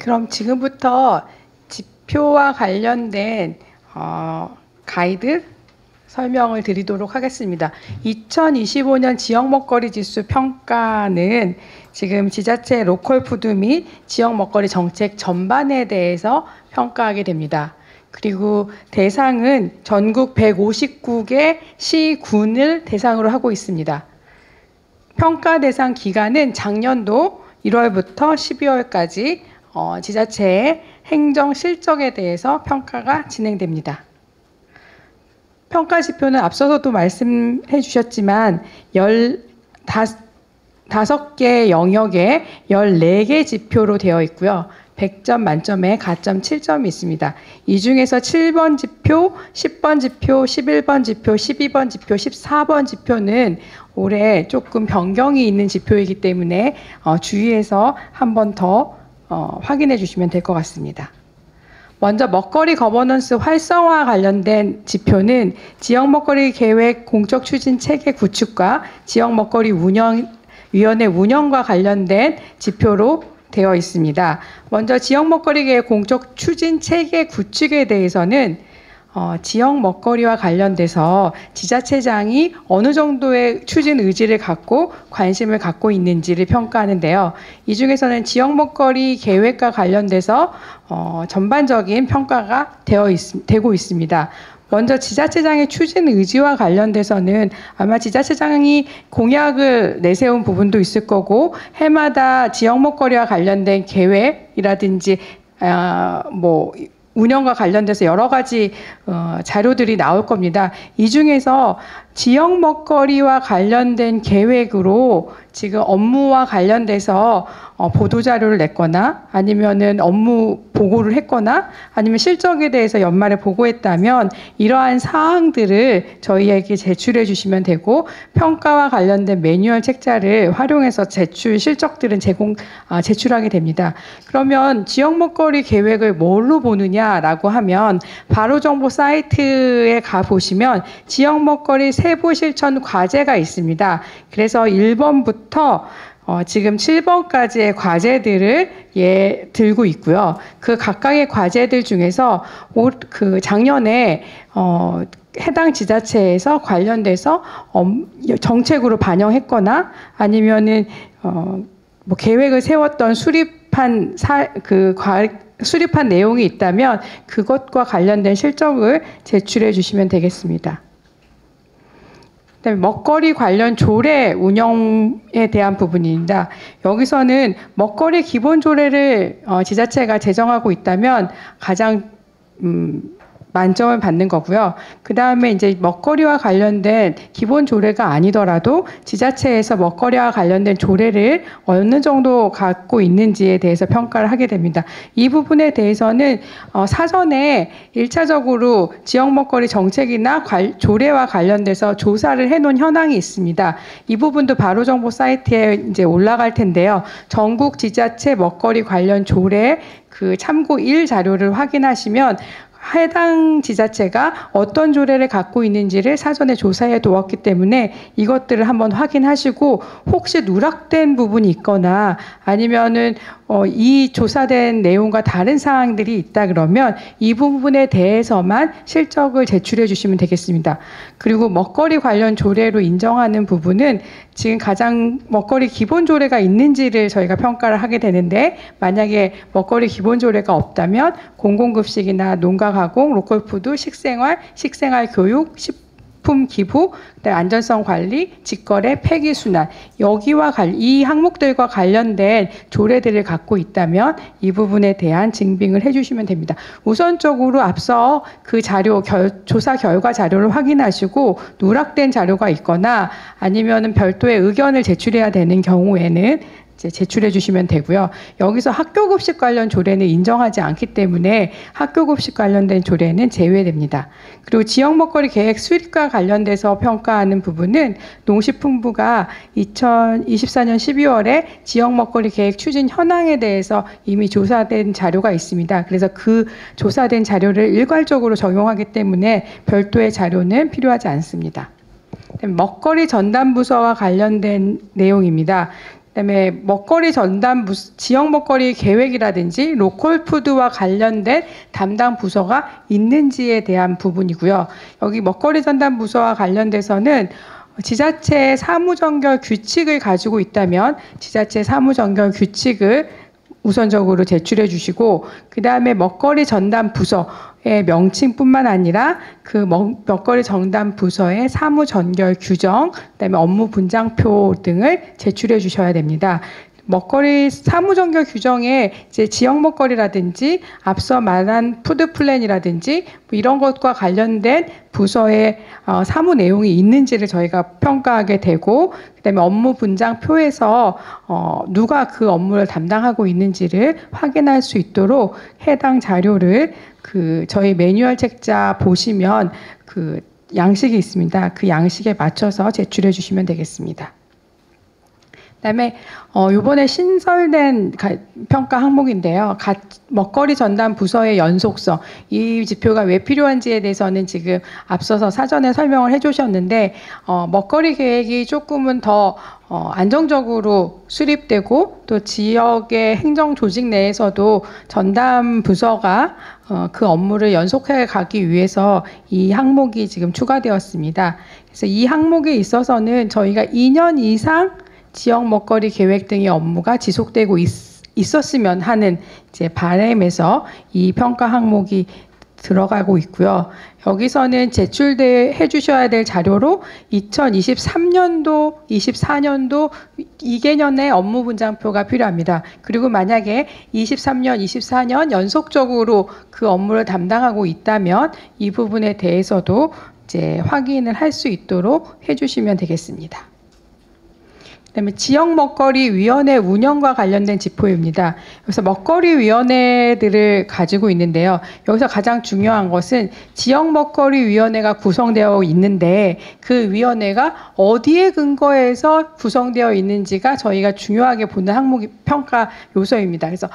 그럼 지금부터 지표와 관련된 가이드 설명을 드리도록 하겠습니다. 2025년 지역 먹거리 지수 평가는 지금 지자체 로컬 푸드 및 지역 먹거리 정책 전반에 대해서 평가하게 됩니다. 그리고 대상은 전국 159개 시, 군을 대상으로 하고 있습니다. 평가 대상 기간은 작년도 1월부터 12월까지 지자체의 행정 실적에 대해서 평가가 진행됩니다. 평가 지표는 앞서서도 말씀해 주셨지만 15개 영역에 14개 지표로 되어 있고요. 100점 만점에 가점 7점이 있습니다. 이 중에서 7번 지표, 10번 지표, 11번 지표, 12번 지표, 14번 지표는 올해 조금 변경이 있는 지표이기 때문에 주의해서 한 번 더 확인해 주시면 될 것 같습니다. 먼저 먹거리 거버넌스 활성화 관련된 지표는 지역 먹거리 계획 공적 추진 체계 구축과 지역 먹거리 위원회 운영과 관련된 지표로 되어 있습니다. 먼저 지역 먹거리 계획 공적 추진 체계 구축에 대해서는 지역 먹거리와 관련돼서 지자체장이 어느 정도의 추진 의지를 갖고 관심을 갖고 있는지를 평가하는데요. 이 중에서는 지역 먹거리 계획과 관련돼서 전반적인 평가가 되고 있습니다. 먼저 지자체장의 추진 의지와 관련돼서는 아마 지자체장이 공약을 내세운 부분도 있을 거고 해마다 지역 먹거리와 관련된 계획이라든지 운영과 관련돼서 여러 가지 자료들이 나올 겁니다. 이 중에서 지역 먹거리와 관련된 계획으로 지금 업무와 관련돼서 보도자료를 냈거나 아니면은 업무 보고를 했거나 아니면 실적에 대해서 연말에 보고했다면 이러한 사항들을 저희에게 제출해 주시면 되고 평가와 관련된 매뉴얼 책자를 활용해서 실적들은 제출하게 됩니다. 그러면 지역 먹거리 계획을 뭘로 보느냐라고 하면 바로정보 사이트에 가보시면 지역 먹거리 세부 실천 과제가 있습니다. 그래서 1번부터 지금 7번까지의 과제들을 들고 있고요. 그 각각의 과제들 중에서 작년에 해당 지자체에서 관련돼서 정책으로 반영했거나 아니면은 계획을 세웠던 수립한 내용이 있다면 그것과 관련된 실적을 제출해 주시면 되겠습니다. 그다음에 먹거리 관련 조례 운영에 대한 부분입니다. 여기서는 먹거리 기본 조례를 지자체가 제정하고 있다면 가장 만점을 받는 거고요. 그 다음에 이제 먹거리와 관련된 기본 조례가 아니더라도 지자체에서 먹거리와 관련된 조례를 어느 정도 갖고 있는지에 대해서 평가를 하게 됩니다. 이 부분에 대해서는 사전에 1차적으로 지역 먹거리 정책이나 조례와 관련돼서 조사를 해놓은 현황이 있습니다. 이 부분도 바로정보 사이트에 이제 올라갈 텐데요. 전국 지자체 먹거리 관련 조례 참고 1 자료를 확인하시면 해당 지자체가 어떤 조례를 갖고 있는지를 사전에 조사해 두었기 때문에 이것들을 한번 확인하시고 혹시 누락된 부분이 있거나 아니면은 이 조사된 내용과 다른 사항들이 있다 그러면 이 부분에 대해서만 실적을 제출해 주시면 되겠습니다. 그리고 먹거리 관련 조례로 인정하는 부분은 지금 가장 먹거리 기본 조례가 있는지를 저희가 평가를 하게 되는데 만약에 먹거리 기본 조례가 없다면 공공급식이나 농가 가공, 로컬푸드, 식생활 교육, 식품 기부, 안전성 관리, 직거래, 폐기 순환 이 항목들과 관련된 조례들을 갖고 있다면 이 부분에 대한 증빙을 해주시면 됩니다. 우선적으로 앞서 그 조사 결과 자료를 확인하시고 누락된 자료가 있거나 아니면은 별도의 의견을 제출해야 되는 경우에는 제출해 주시면 되고요. 여기서 학교급식 관련 조례는 인정하지 않기 때문에 학교급식 관련된 조례는 제외됩니다. 그리고 지역 먹거리 계획 수립과 관련돼서 평가하는 부분은 농식품부가 2024년 12월에 지역 먹거리 계획 추진 현황에 대해서 이미 조사된 자료가 있습니다. 그래서 그 조사된 자료를 일괄적으로 적용하기 때문에 별도의 자료는 필요하지 않습니다. 먹거리 전담부서와 관련된 내용입니다. 그다음에 먹거리 전담 지역 먹거리 계획이라든지 로컬 푸드와 관련된 담당 부서가 있는지에 대한 부분이고요. 여기 먹거리 전담 부서와 관련돼서는 지자체 사무정결 규칙을 가지고 있다면 지자체 사무정결 규칙을 우선적으로 제출해 주시고, 그 다음에 먹거리 전담 부서의 명칭뿐만 아니라 그 먹거리 전담 부서의 사무 전결 규정, 그다음에 업무 분장표 등을 제출해 주셔야 됩니다. 먹거리 사무정결 규정에 이제 지역 먹거리라든지 앞서 말한 푸드 플랜이라든지 뭐 이런 것과 관련된 부서의 사무 내용이 있는지를 저희가 평가하게 되고, 그다음에 업무 분장표에서 누가 그 업무를 담당하고 있는지를 확인할 수 있도록 해당 자료를 저희 매뉴얼 책자 보시면 그 양식이 있습니다. 그 양식에 맞춰서 제출해 주시면 되겠습니다. 그다음에 이번에 신설된 평가 항목인데요. 먹거리 전담 부서의 연속성, 이 지표가 왜 필요한지에 대해서는 지금 앞서서 사전에 설명을 해주셨는데, 먹거리 계획이 조금은 더 안정적으로 수립되고 또 지역의 행정 조직 내에서도 전담 부서가 그 업무를 연속해 가기 위해서 이 항목이 지금 추가되었습니다. 그래서 이 항목에 있어서는 저희가 2년 이상 지역 먹거리 계획 등의 업무가 지속되고 있었으면 하는 이제 바람에서 이 평가 항목이 들어가고 있고요. 여기서는 제출해 주셔야 될 자료로 2023년도, 24년도 2개년의 업무 분장표가 필요합니다. 그리고 만약에 23년, 24년 연속적으로 그 업무를 담당하고 있다면 이 부분에 대해서도 이제 확인을 할 수 있도록 해주시면 되겠습니다. 그다음에 지역 먹거리 위원회 운영과 관련된 지표입니다. 그래서 먹거리 위원회들을 가지고 있는데요. 여기서 가장 중요한 것은 지역 먹거리 위원회가 구성되어 있는데 그 위원회가 어디에 근거해서 구성되어 있는지가 저희가 중요하게 보는 항목이 평가 요소입니다. 그래서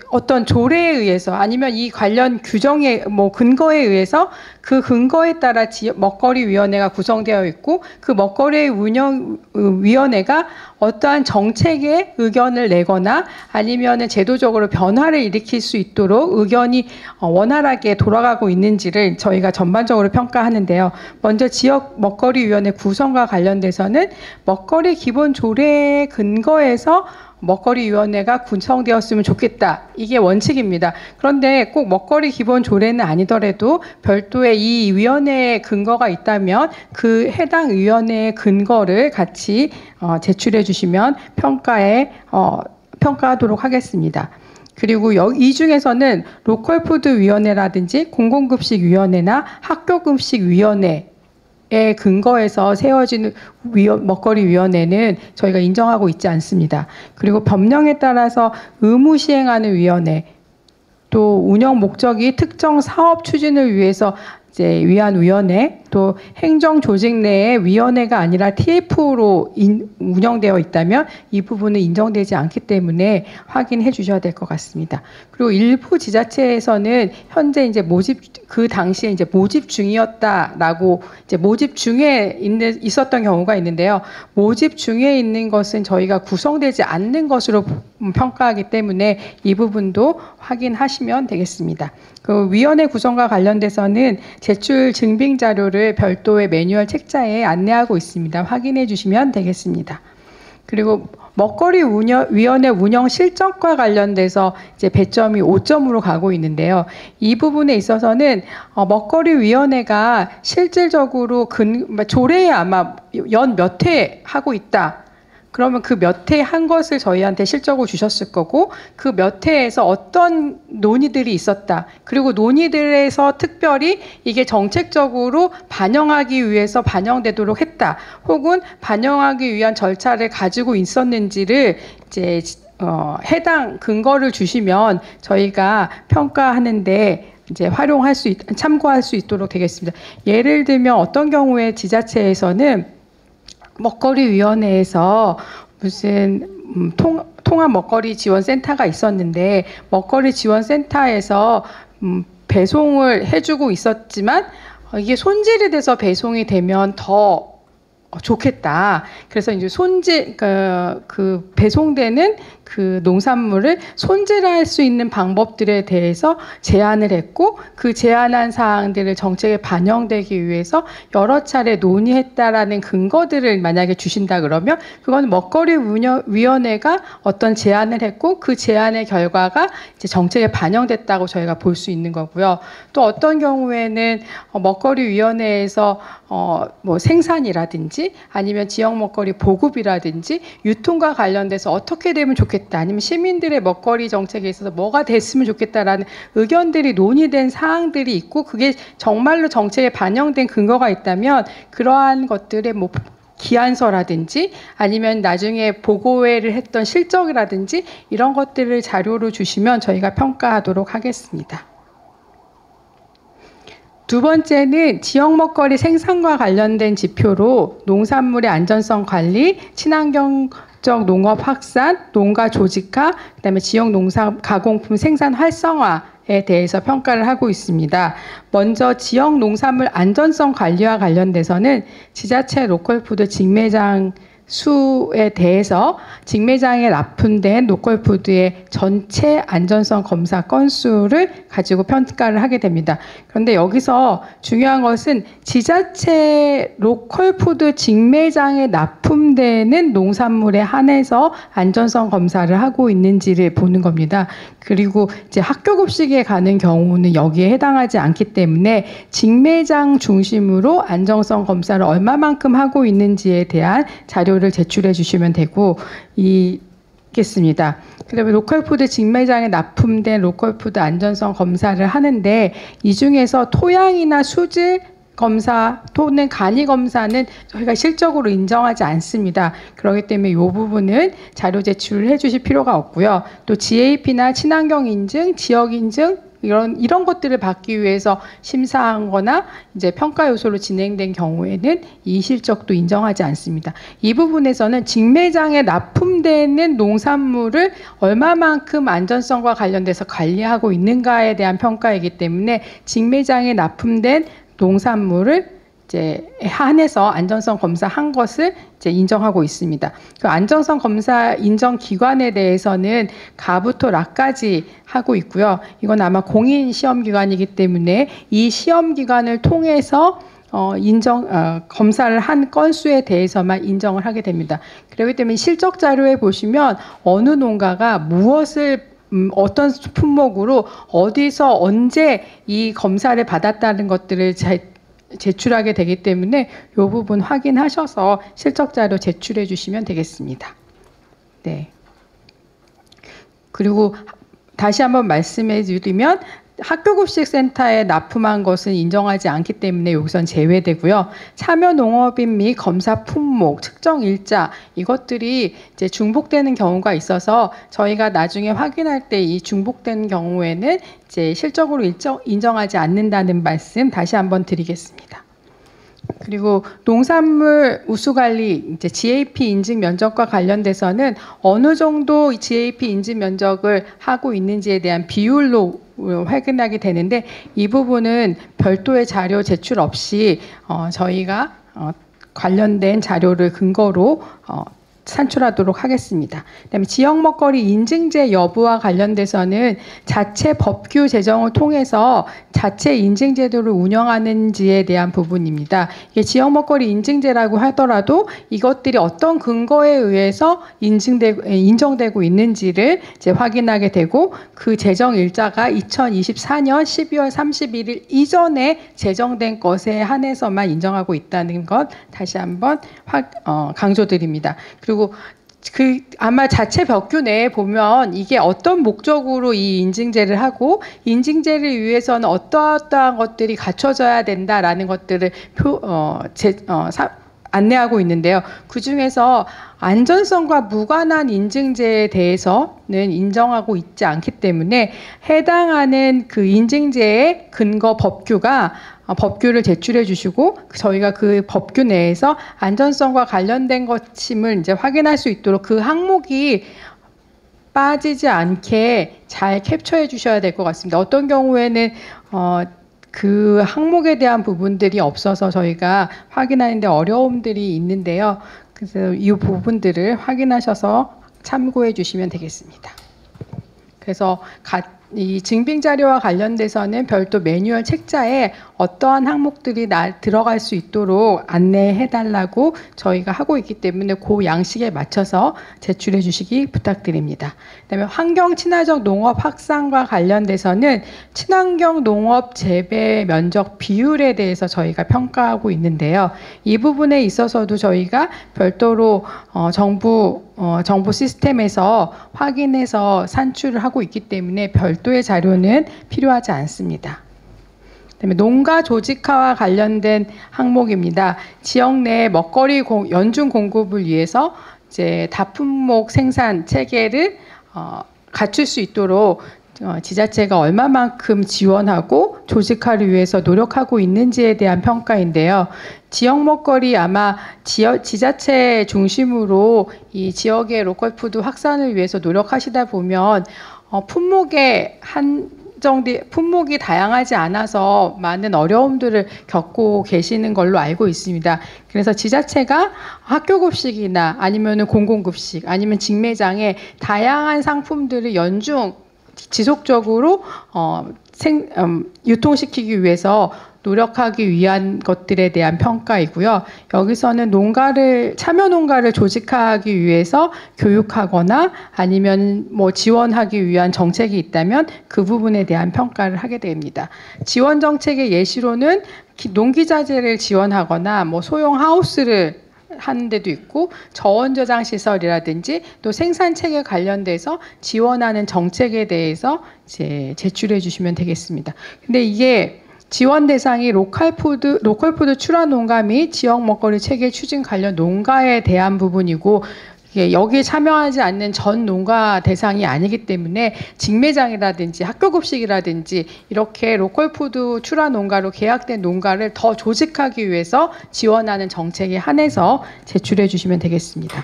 어떤 조례에 의해서 아니면 이 관련 규정의 근거에 의해서 그 근거에 따라 먹거리 위원회가 구성되어 있고, 그 먹거리 위원회가 어떠한 정책에 의견을 내거나 아니면은 제도적으로 변화를 일으킬 수 있도록 의견이 원활하게 돌아가고 있는지를 저희가 전반적으로 평가하는데요. 먼저 지역 먹거리 위원회 구성과 관련돼서는 먹거리 기본 조례에 근거해서 먹거리위원회가 구성되었으면 좋겠다. 이게 원칙입니다. 그런데 꼭 먹거리 기본 조례는 아니더라도 별도의 이 위원회의 근거가 있다면 그 해당 위원회의 근거를 같이 제출해 주시면 평가하도록 하겠습니다. 그리고 이 중에서는 로컬푸드위원회라든지 공공급식위원회나 학교급식위원회 에 근거해서 세워진 먹거리위원회는 저희가 인정하고 있지 않습니다. 그리고 법령에 따라서 의무 시행하는 위원회, 또 운영 목적이 특정 사업 추진을 위해서 위한 위원회, 또 행정 조직 내의 위원회가 아니라 TF로 운영되어 있다면 이 부분은 인정되지 않기 때문에 확인해 주셔야 될 것 같습니다. 그리고 일부 지자체에서는 현재 그 당시에 모집 중이었다라고 모집 중에 있었던 경우가 있는데요. 모집 중에 있는 것은 저희가 구성되지 않는 것으로 평가하기 때문에 이 부분도 확인하시면 되겠습니다. 그 위원회 구성과 관련돼서는 제출 증빙 자료를 별도의 매뉴얼 책자에 안내하고 있습니다. 확인해 주시면 되겠습니다. 그리고 먹거리위원회 운영 실적과 관련돼서 배점이 5점으로 가고 있는데요. 이 부분에 있어서는 먹거리위원회가 실질적으로 조례에 아마 연 몇 회 하고 있다. 그러면 그 몇 회 한 것을 저희한테 실적으로 주셨을 거고, 그 몇 회에서 어떤 논의들이 있었다. 그리고 논의들에서 특별히 이게 정책적으로 반영하기 위해서 반영되도록 했다. 혹은 반영하기 위한 절차를 가지고 있었는지를 해당 근거를 주시면 저희가 평가하는데 참고할 수 있도록 되겠습니다. 예를 들면 어떤 경우에 지자체에서는 먹거리위원회에서 무슨 통합 먹거리 지원센터가 있었는데 먹거리 지원센터에서 배송을 해주고 있었지만 이게 손질이 돼서 배송이 되면 더 좋겠다. 그래서 이제 그 배송되는 그 농산물을 손질할 수 있는 방법들에 대해서 제안을 했고, 그 제안한 사항들을 정책에 반영되기 위해서 여러 차례 논의했다라는 근거들을 만약에 주신다 그러면 그건 먹거리위원회가 어떤 제안을 했고 그 제안의 결과가 이제 정책에 반영됐다고 저희가 볼 수 있는 거고요. 또 어떤 경우에는 먹거리위원회에서 뭐 생산이라든지 아니면 지역 먹거리 보급이라든지 유통과 관련돼서 어떻게 되면 좋겠다, 아니면 시민들의 먹거리 정책에 있어서 뭐가 됐으면 좋겠다라는 의견들이 논의된 사항들이 있고 그게 정말로 정책에 반영된 근거가 있다면 그러한 것들의 뭐 기한서라든지 아니면 나중에 보고회를 했던 실적이라든지 이런 것들을 자료로 주시면 저희가 평가하도록 하겠습니다. 두 번째는 지역 먹거리 생산과 관련된 지표로 농산물의 안전성 관리, 친환경적 농업 확산, 농가 조직화, 그다음에 지역 농산 가공품 생산 활성화에 대해서 평가를 하고 있습니다. 먼저 지역 농산물 안전성 관리와 관련돼서는 지자체 로컬푸드 직매장 수에 대해서 직매장에 납품된 로컬푸드의 전체 안전성 검사 건수를 가지고 평가를 하게 됩니다. 그런데 여기서 중요한 것은 지자체 로컬푸드 직매장에 납품되는 농산물에 한해서 안전성 검사를 하고 있는지를 보는 겁니다. 그리고 이제 학교 급식에 가는 경우는 여기에 해당하지 않기 때문에 직매장 중심으로 안전성 검사를 얼마만큼 하고 있는지에 대한 자료를 제출해 주시면 되고 있겠습니다. 그다음에 로컬푸드 직매장에 납품된 로컬푸드 안전성 검사를 하는데 이 중에서 토양이나 수질 검사 또는 간이 검사는 저희가 실적으로 인정하지 않습니다. 그렇기 때문에 이 부분은 자료 제출을 해주실 필요가 없고요. 또 GAP나 친환경 인증, 지역 인증 이런 것들을 받기 위해서 심사한 거나 이제 평가 요소로 진행된 경우에는 이 실적도 인정하지 않습니다. 이 부분에서는 직매장에 납품되는 농산물을 얼마만큼 안전성과 관련돼서 관리하고 있는가에 대한 평가이기 때문에 직매장에 납품된 농산물을 이제 한해서 안전성 검사한 것을 이제 인정하고 있습니다. 그 안전성 검사 인정 기관에 대해서는 가부터 락까지 하고 있고요. 이건 아마 공인 시험 기관이기 때문에 이 시험 기관을 통해서 검사를 한 건수에 대해서만 인정을 하게 됩니다. 그렇기 때문에 실적 자료에 보시면 어느 농가가 무엇을 어떤 품목으로 어디서 언제 이 검사를 받았다는 것들을 제출하게 되기 때문에 이 부분 확인하셔서 실적 자료 제출해 주시면 되겠습니다. 네. 그리고 다시 한번 말씀해 드리면 학교급식센터에 납품한 것은 인정하지 않기 때문에 여기선 제외되고요. 참여농업인 및 검사 품목, 측정 일자 이것들이 이제 중복되는 경우가 있어서 저희가 나중에 확인할 때 이 중복된 경우에는 이제 실적으로 인정하지 않는다는 말씀 다시 한번 드리겠습니다. 그리고 농산물 우수관리 이제 GAP 인증 면적과 관련돼서는 어느 정도 GAP 인증 면적을 하고 있는지에 대한 비율로 확인하게 되는데 이 부분은 별도의 자료 제출 없이 저희가 관련된 자료를 근거로 산출하도록 하겠습니다. 그다음에 지역 먹거리 인증제 여부와 관련돼서는 자체 법규 제정을 통해서 자체 인증 제도를 운영하는지에 대한 부분입니다. 이게 지역 먹거리 인증제라고 하더라도 이것들이 어떤 근거에 의해서 인정되고 있는지를 이제 확인하게 되고 그 제정 일자가 2024년 12월 31일 이전에 제정된 것에 한해서만 인정하고 있다는 것 다시 한번 강조드립니다. 그리고 아마 자체 법규 내에 보면 이게 어떤 목적으로 이 인증제를 하고 인증제를 위해서는 어떠한 것들이 갖춰져야 된다라는 것들을 안내하고 있는데요. 그중에서 안전성과 무관한 인증제에 대해서는 인정하고 있지 않기 때문에 해당하는 그 인증제의 근거 법규를 제출해 주시고 저희가 그 법규 내에서 안전성과 관련된 것임을 이제 확인할 수 있도록 그 항목이 빠지지 않게 잘 캡처해 주셔야 될 것 같습니다. 어떤 경우에는 그 항목에 대한 부분들이 없어서 저희가 확인하는데 어려움들이 있는데요. 그래서 이 부분들을 확인하셔서 참고해 주시면 되겠습니다. 그래서 이 증빙 자료와 관련돼서는 별도 매뉴얼 책자에 어떠한 항목들이 들어갈 수 있도록 안내해 달라고 저희가 하고 있기 때문에 그 양식에 맞춰서 제출해 주시기 부탁드립니다. 그다음에 환경 친화적 농업 확산과 관련돼서는 친환경 농업 재배 면적 비율에 대해서 저희가 평가하고 있는데요. 이 부분에 있어서도 저희가 별도로 정부 시스템에서 확인해서 산출을 하고 있기 때문에 별도의 자료는 필요하지 않습니다. 그다음에 농가 조직화와 관련된 항목입니다. 지역 내 먹거리 연중 공급을 위해서 이제 다품목 생산 체계를 갖출 수 있도록 지자체가 얼마만큼 지원하고 조직화를 위해서 노력하고 있는지에 대한 평가인데요. 지역 먹거리 아마 지자체 중심으로 이 지역의 로컬푸드 확산을 위해서 노력하시다 보면 품목이 다양하지 않아서 많은 어려움들을 겪고 계시는 걸로 알고 있습니다. 그래서 지자체가 학교급식이나 아니면 공공급식 아니면 직매장에 다양한 상품들을 연중 지속적으로 유통시키기 위해서 노력하기 위한 것들에 대한 평가이고요. 여기서는 참여 농가를 조직하기 위해서 교육하거나 아니면 지원하기 위한 정책이 있다면 그 부분에 대한 평가를 하게 됩니다. 지원 정책의 예시로는 농기자재를 지원하거나 소형 하우스를 하는 데도 있고 저온 저장 시설이라든지 또 생산체계 관련돼서 지원하는 정책에 대해서 이제 제출해 주시면 되겠습니다. 근데 이게 지원 대상이 로컬푸드 출하 농가 및 지역 먹거리 체계 추진 관련 농가에 대한 부분이고 여기에 참여하지 않는 전 농가 대상이 아니기 때문에 직매장이라든지 학교급식이라든지 이렇게 로컬푸드 출하 농가로 계약된 농가를 더 조직하기 위해서 지원하는 정책에 한해서 제출해 주시면 되겠습니다.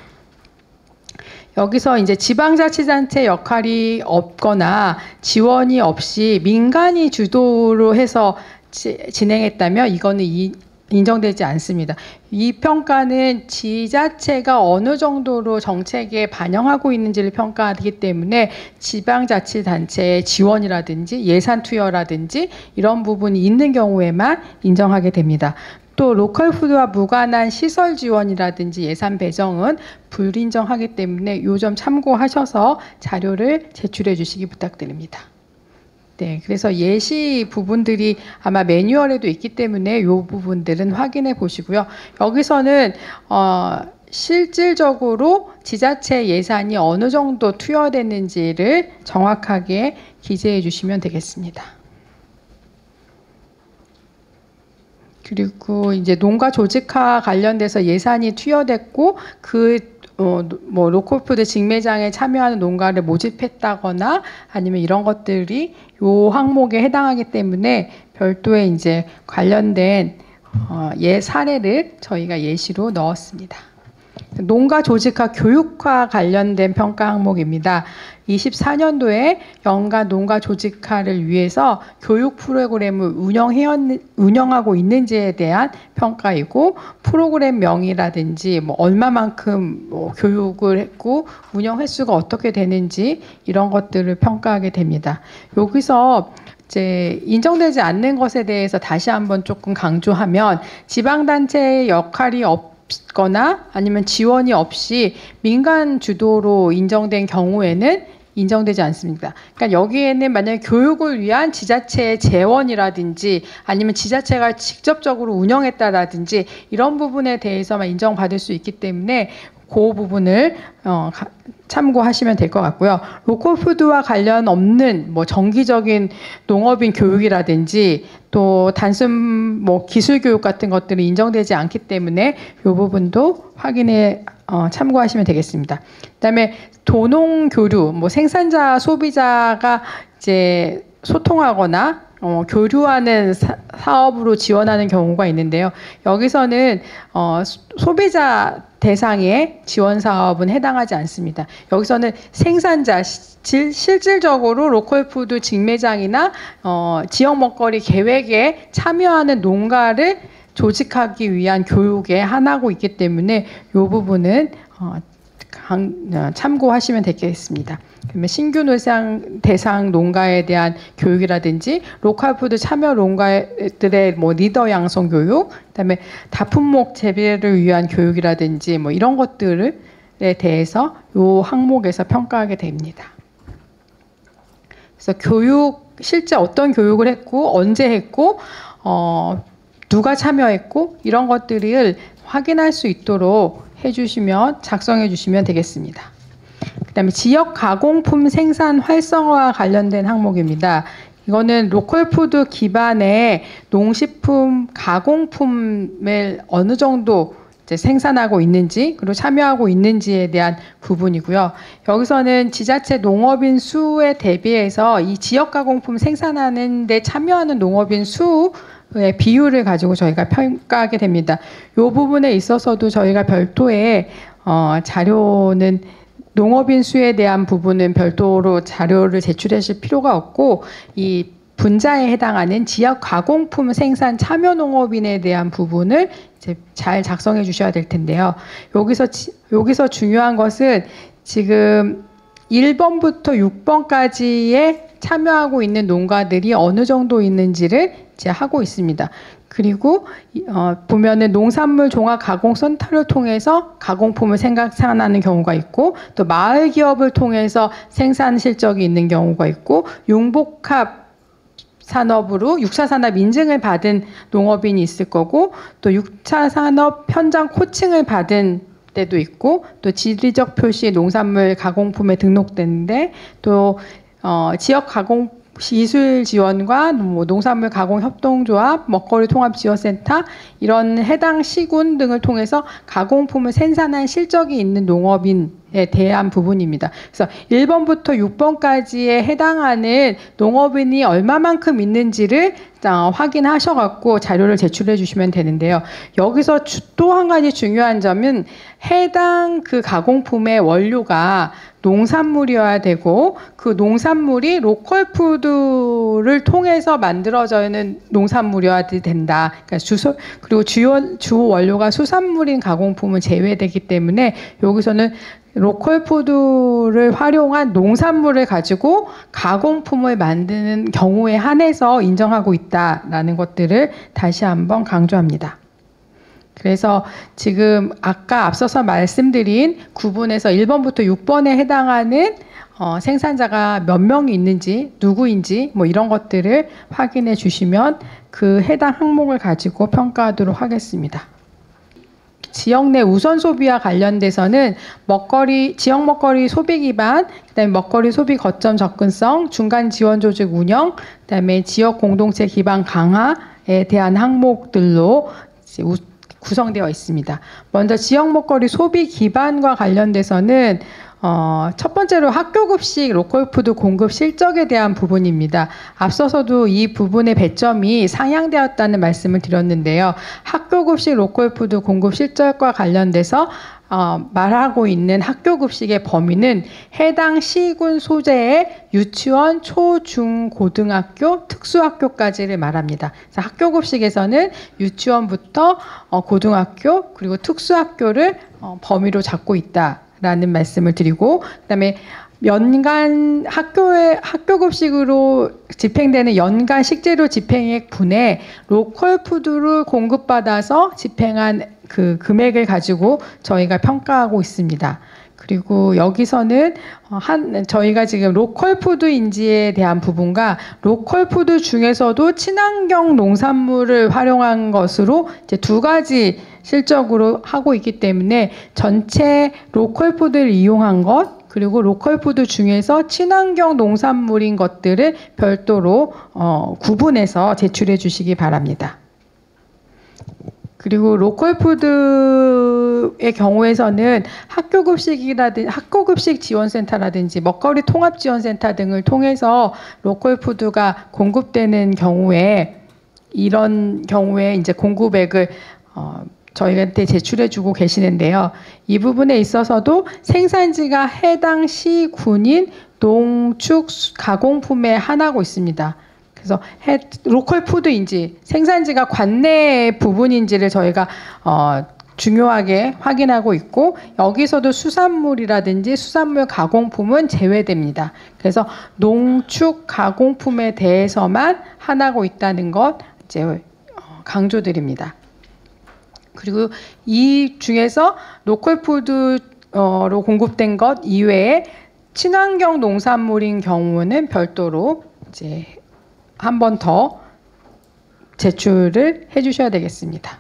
여기서 이제 지방자치단체 역할이 없거나 지원이 없이 민간이 주도로 해서 진행했다면 이거는 인정되지 않습니다. 이 평가는 지자체가 어느 정도로 정책에 반영하고 있는지를 평가하기 때문에 지방자치단체의 지원이라든지 예산 투여라든지 이런 부분이 있는 경우에만 인정하게 됩니다. 또 로컬푸드와 무관한 시설 지원이라든지 예산 배정은 불인정하기 때문에 이 점 참고하셔서 자료를 제출해 주시기 부탁드립니다. 네, 그래서 예시 부분들이 아마 매뉴얼에도 있기 때문에 이 부분들은 확인해 보시고요. 여기서는 실질적으로 지자체 예산이 어느 정도 투여됐는지를 정확하게 기재해 주시면 되겠습니다. 그리고 이제 농가 조직화 관련돼서 예산이 투여됐고 로컬푸드 직매장에 참여하는 농가를 모집했다거나 아니면 이런 것들이 요 항목에 해당하기 때문에 별도의 이제 관련된 사례를 저희가 예시로 넣었습니다. 농가 조직화 교육화 관련된 평가 항목입니다. 24년도에 연간 농가 조직화를 위해서 교육 프로그램을 운영하고 있는지에 대한 평가이고 프로그램명이라든지 얼마만큼 교육을 했고 운영 횟수가 어떻게 되는지 이런 것들을 평가하게 됩니다. 여기서 이제 인정되지 않는 것에 대해서 다시 한번 조금 강조하면 지방단체의 역할이 없거나 아니면 지원이 없이 민간 주도로 인정된 경우에는 인정되지 않습니다. 그러니까 여기에는 만약에 교육을 위한 지자체의 재원이라든지 아니면 지자체가 직접적으로 운영했다라든지 이런 부분에 대해서만 인정받을 수 있기 때문에 그 부분을 참고하시면 될 것 같고요. 로컬푸드와 관련 없는 정기적인 농업인 교육이라든지 또 단순 기술 교육 같은 것들이 인정되지 않기 때문에 이 부분도 참고하시면 되겠습니다. 그다음에 도농 교류, 생산자 소비자가 이제 소통하거나 교류하는 사업으로 지원하는 경우가 있는데요. 여기서는 소비자 대상의 지원 사업은 해당하지 않습니다. 여기서는 생산자, 실질적으로 로컬푸드 직매장이나 지역 먹거리 계획에 참여하는 농가를 조직하기 위한 교육에 한하고 있기 때문에 이 부분은 참고하시면 되겠습니다. 그러면 신규 대상 농가에 대한 교육이라든지 로컬푸드 참여 농가들의 리더 양성 교육, 그다음에 다품목 재배를 위한 교육이라든지 이런 것들에 대해서 이 항목에서 평가하게 됩니다. 그래서 실제 어떤 교육을 했고 언제 했고 누가 참여했고 이런 것들을 확인할 수 있도록 작성해 주시면 되겠습니다. 그다음에 지역 가공품 생산 활성화와 관련된 항목입니다. 이거는 로컬푸드 기반의 농식품 가공품을 어느 정도 생산하고 있는지 그리고 참여하고 있는지에 대한 부분이고요. 여기서는 지자체 농업인 수에 대비해서 이 지역 가공품 생산하는 데 참여하는 농업인 수의 비율을 가지고 저희가 평가하게 됩니다. 이 부분에 있어서도 저희가 별도의 자료는 농업인 수에 대한 부분은 별도로 자료를 제출하실 필요가 없고 이 분자에 해당하는 지역 가공품 생산 참여 농업인에 대한 부분을 잘 작성해 주셔야 될 텐데요. 여기서 중요한 것은 지금 1번부터 6번까지에 참여하고 있는 농가들이 어느 정도 있는지를 하고 있습니다. 그리고 보면은 농산물 종합 가공 센터를 통해서 가공품을 생산하는 경우가 있고 또 마을 기업을 통해서 생산 실적이 있는 경우가 있고 융복합 산업으로 6차 산업 인증을 받은 농업인이 있을 거고 또 6차 산업 현장 코칭을 받은 때도 있고 또 지리적 표시 농산물 가공품에 등록되는데 또 지역 가공 기술 지원과 농산물 가공 협동조합, 먹거리 통합 지원센터 이런 해당 시군 등을 통해서 가공품을 생산한 실적이 있는 농업인에 대한 부분입니다. 그래서 1번부터 6번까지에 해당하는 농업인이 얼마만큼 있는지를 확인하셔갖고 자료를 제출해 주시면 되는데요. 여기서 또 한 가지 중요한 점은 해당 그 가공품의 원료가 농산물이어야 되고 그 농산물이 로컬푸드를 통해서 만들어져 있는 농산물이어야 된다. 그러니까 그리고 주 원료가 수산물인 가공품은 제외되기 때문에 여기서는 로컬푸드를 활용한 농산물을 가지고 가공품을 만드는 경우에 한해서 인정하고 있다라는 것들을 다시 한번 강조합니다. 그래서 지금 아까 앞서서 말씀드린 9번에서 1번부터 6번에 해당하는 생산자가 몇 명이 있는지 누구인지 이런 것들을 확인해 주시면 그 해당 항목을 가지고 평가하도록 하겠습니다. 지역 내 우선 소비와 관련돼서는 지역 먹거리 소비 기반, 그다음에 먹거리 소비 거점 접근성, 중간 지원 조직 운영, 그다음에 지역 공동체 기반 강화에 대한 항목들로 구성되어 있습니다. 먼저 지역 먹거리 소비 기반과 관련돼서는 첫 번째로 학교급식 로컬푸드 공급 실적에 대한 부분입니다. 앞서서도 이 부분의 배점이 상향되었다는 말씀을 드렸는데요. 학교급식 로컬푸드 공급 실적과 관련돼서 말하고 있는 학교급식의 범위는 해당 시군 소재의 유치원, 초, 중, 고등학교, 특수학교까지를 말합니다. 그래서 학교급식에서는 유치원부터 고등학교 그리고 특수학교를 범위로 잡고 있다라는 말씀을 드리고 그다음에 연간 학교급식으로 집행되는 연간 식재료 집행액 분에 로컬푸드를 공급받아서 집행한 그 금액을 가지고 저희가 평가하고 있습니다. 그리고 여기서는 저희가 지금 로컬푸드인지에 대한 부분과 로컬푸드 중에서도 친환경 농산물을 활용한 것으로 이제 두 가지 실적으로 하고 있기 때문에 전체 로컬푸드를 이용한 것 그리고 로컬푸드 중에서 친환경 농산물인 것들을 별도로 구분해서 제출해 주시기 바랍니다. 그리고 로컬푸드의 경우에서는 학교급식 지원센터라든지 먹거리 통합지원센터 등을 통해서 로컬푸드가 공급되는 경우에 이런 경우에 이제 공급액을 저희한테 제출해주고 계시는데요. 이 부분에 있어서도 생산지가 해당 시군인 농축 가공품에 한하고 있습니다. 그래서 로컬푸드인지 생산지가 관내 부분인지를 저희가 중요하게 확인하고 있고, 여기서도 수산물이라든지 수산물 가공품은 제외됩니다. 그래서 농축 가공품에 대해서만 한하고 있다는 것 이제 강조드립니다. 그리고 이 중에서 로컬푸드로 공급된 것 이외에 친환경 농산물인 경우는 별도로 이제 한 번 더 제출을 해주셔야 되겠습니다.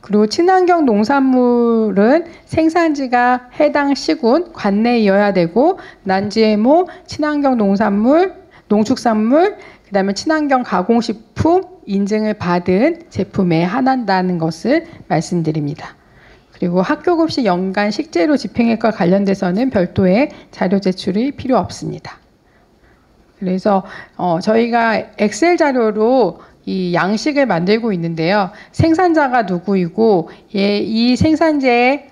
그리고 친환경 농산물은 생산지가 해당 시군 관내이어야 되고, 난GMO, 친환경 농산물, 농축산물, 그다음에 친환경 가공식품 인증을 받은 제품에 한한다는 것을 말씀드립니다. 그리고 학교급식 연간 식재료 집행액과 관련돼서는 별도의 자료 제출이 필요 없습니다. 그래서 저희가 엑셀 자료로 이 양식을 만들고 있는데요. 생산자가 누구이고 이 생산지의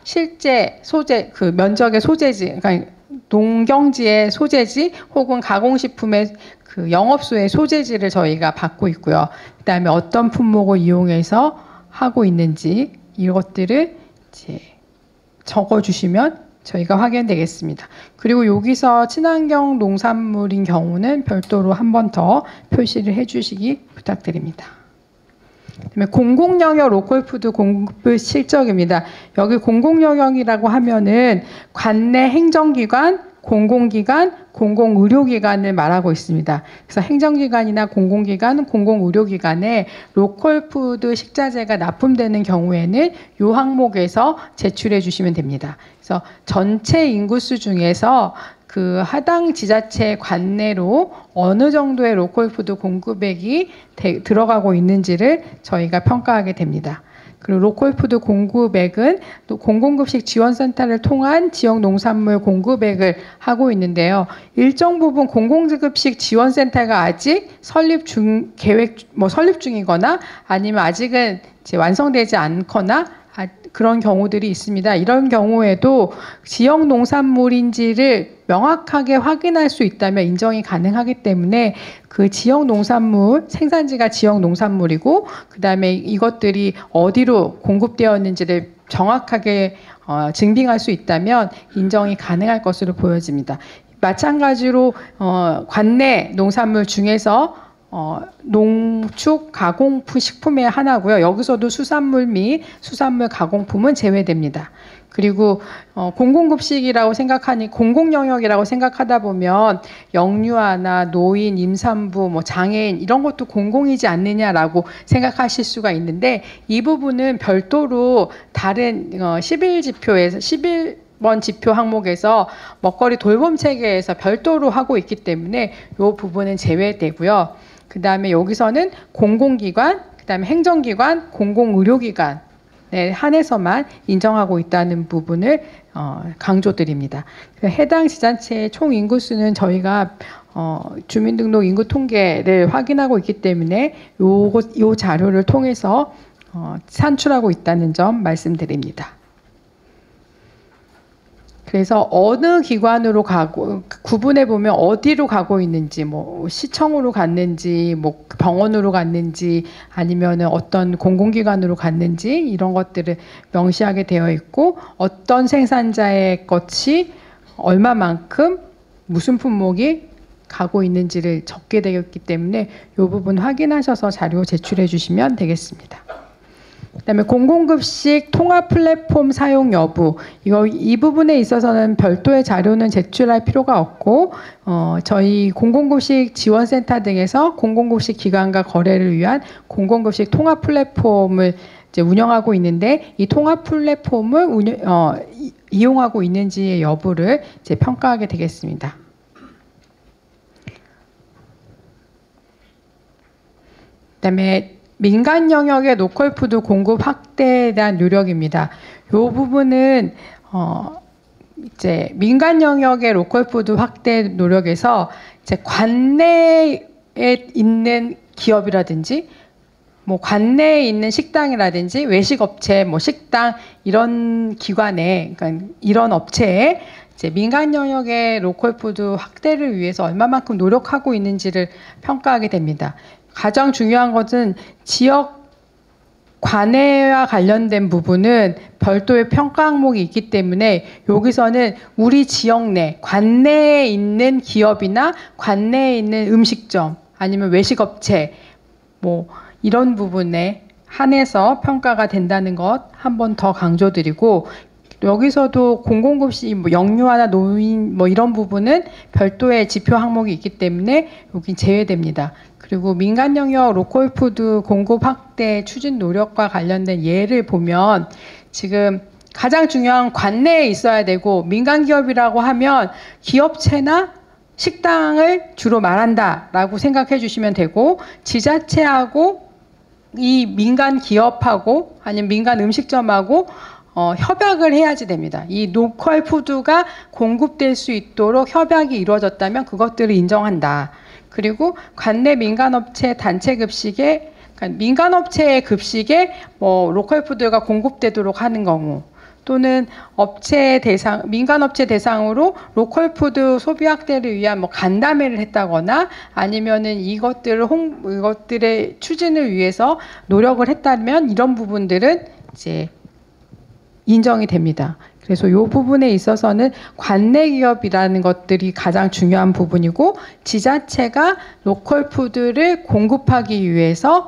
실제 소재, 그 면적의 소재지, 그러니까 농경지의 소재지 혹은 가공식품의 그 영업소의 소재지를 저희가 받고 있고요. 그다음에 어떤 품목을 이용해서 하고 있는지 이것들을 이제 적어주시면 저희가 확인되겠습니다. 그리고 여기서 친환경 농산물인 경우는 별도로 한 번 더 표시를 해주시기 부탁드립니다. 그다음에 공공영역 로컬푸드 공급 실적입니다. 여기 공공영역이라고 하면은 관내 행정기관, 공공기관, 공공의료기관을 말하고 있습니다. 그래서 행정기관이나 공공기관, 공공의료기관에 로컬푸드 식자재가 납품되는 경우에는 이 항목에서 제출해 주시면 됩니다. 그래서 전체 인구수 중에서 그 해당 지자체 관내로 어느 정도의 로컬푸드 공급액이 들어가고 있는지를 저희가 평가하게 됩니다. 그리고 로컬푸드 공급액은 또 공공급식 지원센터를 통한 지역 농산물 공급액을 하고 있는데요. 일정 부분 공공급식 지원센터가 아직 설립 중이거나 아니면 아직은 이제 완성되지 않거나 그런 경우들이 있습니다. 이런 경우에도 지역 농산물인지를 명확하게 확인할 수 있다면 인정이 가능하기 때문에 그 지역 농산물, 생산지가 지역 농산물이고 그다음에 이것들이 어디로 공급되었는지를 정확하게 증빙할 수 있다면 인정이 가능할 것으로 보여집니다. 마찬가지로 관내 농산물 중에서 농축 가공품 식품의 하나고요. 여기서도 수산물 및 수산물 가공품은 제외됩니다. 그리고 공공급식이라고 생각하니 공공영역이라고 생각하다 보면 영유아나 노인, 임산부, 뭐 장애인 이런 것도 공공이지 않느냐라고 생각하실 수가 있는데 이 부분은 별도로 다른 11지표에서 11번 지표 항목에서 먹거리 돌봄 체계에서 별도로 하고 있기 때문에 이 부분은 제외되고요. 그 다음에 여기서는 공공기관, 그 다음에 행정기관, 공공의료기관에 한해서만 인정하고 있다는 부분을 강조드립니다. 해당 지자체의 총 인구수는 저희가 주민등록 인구 통계를 확인하고 있기 때문에 요 자료를 통해서 산출하고 있다는 점 말씀드립니다. 그래서 어느 기관으로 가고 구분해 보면 어디로 가고 있는지, 뭐 시청으로 갔는지, 뭐 병원으로 갔는지, 아니면은 어떤 공공기관으로 갔는지 이런 것들을 명시하게 되어 있고 어떤 생산자의 것이 얼마만큼 무슨 품목이 가고 있는지를 적게 되어 있기 때문에 이 부분 확인하셔서 자료 제출해 주시면 되겠습니다. 그다음에 공공급식 통합 플랫폼 사용 여부, 이 부분에 있어서는 별도의 자료는 제출할 필요가 없고 저희 공공급식 지원센터 등에서 공공급식 기관과 거래를 위한 공공급식 통합 플랫폼을 이제 운영하고 있는데 이 통합 플랫폼을 이용하고 있는지의 여부를 이제 평가하게 되겠습니다. 그다음에 민간 영역의 로컬 푸드 공급 확대에 대한 노력입니다. 이 부분은 이제 민간 영역의 로컬 푸드 확대 노력에서 이제 관내에 있는 기업이라든지 뭐 관내에 있는 식당이라든지 외식업체, 뭐 식당 이런 기관에, 그러니까 이런 업체에 이제 민간 영역의 로컬 푸드 확대를 위해서 얼마만큼 노력하고 있는지를 평가하게 됩니다. 가장 중요한 것은 지역 관내와 관련된 부분은 별도의 평가 항목이 있기 때문에 여기서는 우리 지역 내 관내에 있는 기업이나 관내에 있는 음식점 아니면 외식업체 뭐 이런 부분에 한해서 평가가 된다는 것 한 번 더 강조드리고, 여기서도 공공급식, 뭐 영유아나 노인 뭐 이런 부분은 별도의 지표 항목이 있기 때문에 여기 제외됩니다. 그리고 민간 영역 로컬 푸드 공급 확대 추진 노력과 관련된 예를 보면 지금 가장 중요한 관내에 있어야 되고, 민간 기업이라고 하면 기업체나 식당을 주로 말한다라고 생각해 주시면 되고, 지자체하고 이 민간 기업하고 아니면 민간 음식점하고 협약을 해야지 됩니다. 이 로컬 푸드가 공급될 수 있도록 협약이 이루어졌다면 그것들을 인정한다. 그리고 관내 민간업체 단체 급식에, 그러니까 민간업체의 급식에 뭐 로컬 푸드가 공급되도록 하는 경우, 또는 업체 대상, 민간업체 대상으로 로컬 푸드 소비 확대를 위한 뭐 간담회를 했다거나 아니면은 이것들의 추진을 위해서 노력을 했다면 이런 부분들은 이제 인정이 됩니다. 그래서 이 부분에 있어서는 관내 기업이라는 것들이 가장 중요한 부분이고, 지자체가 로컬 푸드를 공급하기 위해서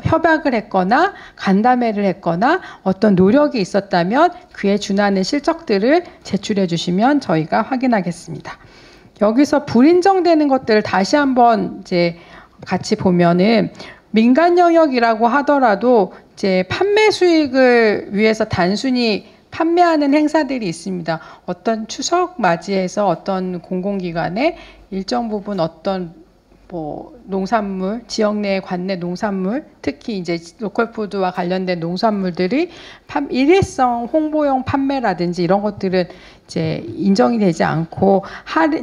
협약을 했거나 간담회를 했거나 어떤 노력이 있었다면 그에 준하는 실적들을 제출해 주시면 저희가 확인하겠습니다. 여기서 불인정되는 것들을 다시 한번 이제 같이 보면은, 민간 영역이라고 하더라도 이제 판매 수익을 위해서 단순히 판매하는 행사들이 있습니다. 어떤 추석 맞이해서 어떤 공공기관에 일정 부분 어떤 뭐 농산물, 지역 내 관내 농산물, 특히 이제 로컬 푸드와 관련된 농산물들이 일회성 홍보용 판매라든지 이런 것들은 이제 인정이 되지 않고,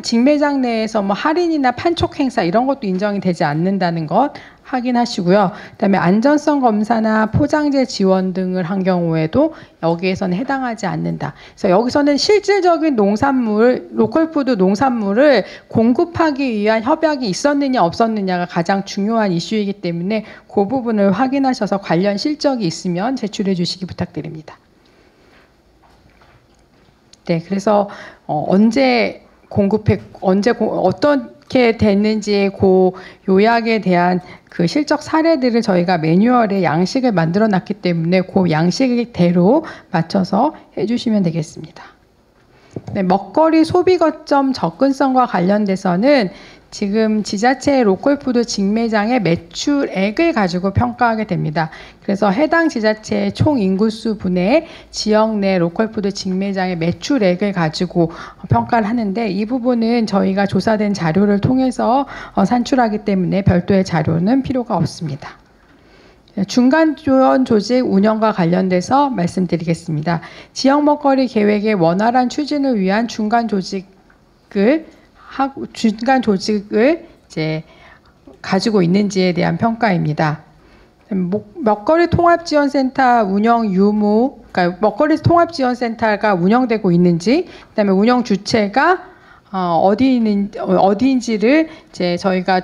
직매장 내에서 뭐 할인이나 판촉 행사 이런 것도 인정이 되지 않는다는 것 확인하시고요. 그다음에 안전성 검사나 포장재 지원 등을 한 경우에도 여기에서는 해당하지 않는다. 그래서 여기서는 실질적인 농산물, 로컬푸드 농산물을 공급하기 위한 협약이 있었느냐 없었느냐가 가장 중요한 이슈이기 때문에 그 부분을 확인하셔서 관련 실적이 있으면 제출해 주시기 부탁드립니다. 네, 그래서 언제 어떻게 됐는지의 그 요약에 대한 그 실적 사례들을 저희가 매뉴얼에 양식을 만들어 놨기 때문에 그 양식대로 맞춰서 해주시면 되겠습니다. 네, 먹거리 소비 거점 접근성과 관련돼서는 지금 지자체의 로컬푸드 직매장의 매출액을 가지고 평가하게 됩니다. 그래서 해당 지자체의 총 인구수 분의 지역 내 로컬푸드 직매장의 매출액을 가지고 평가를 하는데, 이 부분은 저희가 조사된 자료를 통해서 산출하기 때문에 별도의 자료는 필요가 없습니다. 중간 지원 조직 운영과 관련돼서 말씀드리겠습니다. 지역 먹거리 계획의 원활한 추진을 위한 중간 조직을 이제 가지고 있는지에 대한 평가입니다. 먹거리 통합지원센터 운영 유무, 그러니까 먹거리 통합지원센터가 운영되고 있는지, 그다음에 운영 주체가 어디인지를 이제 저희가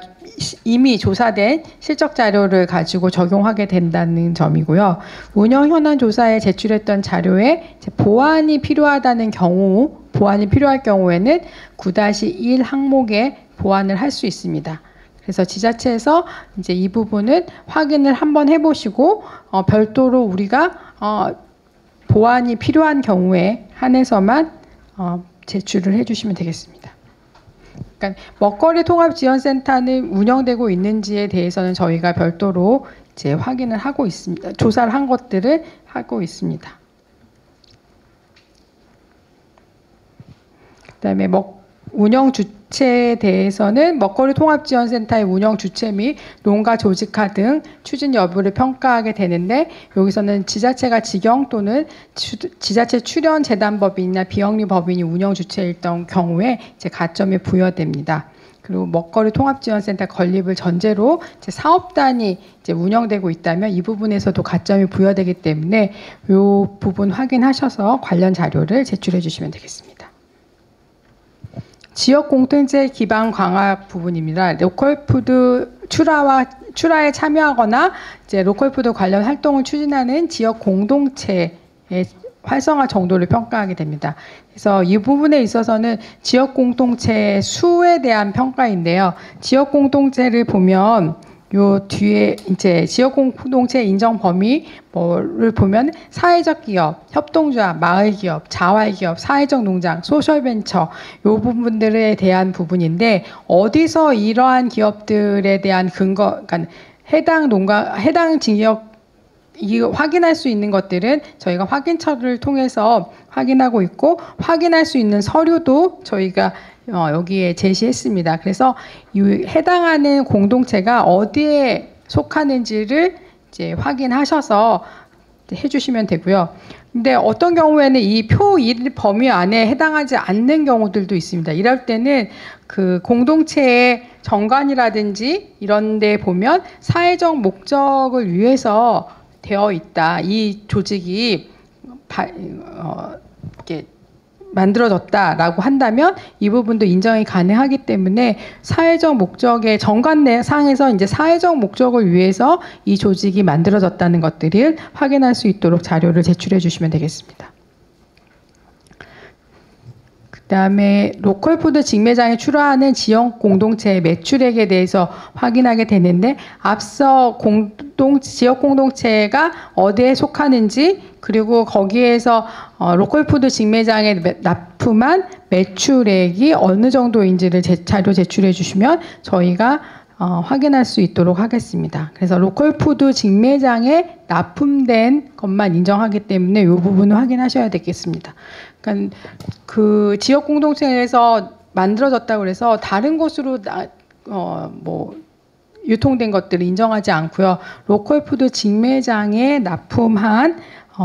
이미 조사된 실적 자료를 가지고 적용하게 된다는 점이고요. 운영 현안 조사에 제출했던 자료에 보완이 필요하다는 경우, 보완이 필요할 경우에는 9-1 항목에 보완을 할 수 있습니다. 그래서 지자체에서 이제 이 부분은 확인을 한번 해보시고 별도로 우리가 보완이 필요한 경우에 한해서만 제출을 해주시면 되겠습니다. 그러니까 먹거리 통합지원센터는 운영되고 있는지에 대해서는 저희가 별도로 이제 확인을 하고 있습니다. 조사를 한 것들을 하고 있습니다. 그다음에 운영 주체에 대해서는 먹거리 통합지원센터의 운영 주체 및 농가 조직화 등 추진 여부를 평가하게 되는데, 여기서는 지자체가 직영 또는 지자체 출연 재단법인이나 비영리 법인이 운영 주체일 경우에 이제 가점이 부여됩니다. 그리고 먹거리 통합지원센터 건립을 전제로 이제 사업단이 이제 운영되고 있다면 이 부분에서도 가점이 부여되기 때문에 이 부분 확인하셔서 관련 자료를 제출해 주시면 되겠습니다. 지역 공동체 기반 강화 부분입니다. 로컬푸드 출하에 참여하거나 이제 로컬푸드 관련 활동을 추진하는 지역 공동체의 활성화 정도를 평가하게 됩니다. 그래서 이 부분에 있어서는 지역 공동체 수에 대한 평가인데요. 지역 공동체를 보면 요 뒤에 이제 지역 공동체 인정 범위를 보면 사회적 기업, 협동조합, 마을 기업, 자활 기업, 사회적 농장, 소셜 벤처 요 부분들에 대한 부분인데, 어디서 이러한 기업들에 대한 근거, 그러니까 해당 지역 확인할 수 있는 것들은 저희가 확인처를 통해서 확인하고 있고, 확인할 수 있는 서류도 저희가 여기에 제시했습니다. 그래서 이 해당하는 공동체가 어디에 속하는지를 이제 확인하셔서 해주시면 되고요. 근데 어떤 경우에는 이 표 1 범위 안에 해당하지 않는 경우들도 있습니다. 이럴 때는 그 공동체의 정관이라든지 이런 데 보면 사회적 목적을 위해서 되어 있다. 이 조직이 이렇게 만들어졌다라고 한다면 이 부분도 인정이 가능하기 때문에 사회적 목적의 정관상에서 이제 사회적 목적을 위해서 이 조직이 만들어졌다는 것들을 확인할 수 있도록 자료를 제출해 주시면 되겠습니다. 그다음에 로컬푸드 직매장에 출하하는 지역 공동체의 매출액에 대해서 확인하게 되는데, 앞서 지역 공동체가 어디에 속하는지, 그리고 거기에서 로컬푸드 직매장에 납품한 매출액이 어느 정도인지를 자료 제출해 주시면 저희가 확인할 수 있도록 하겠습니다. 그래서 로컬푸드 직매장에 납품된 것만 인정하기 때문에 이 부분을 확인하셔야 되겠습니다. 그러니까 그 지역 공동체에서 만들어졌다고 해서 다른 곳으로 유통된 것들을 인정하지 않고요. 로컬푸드 직매장에 납품한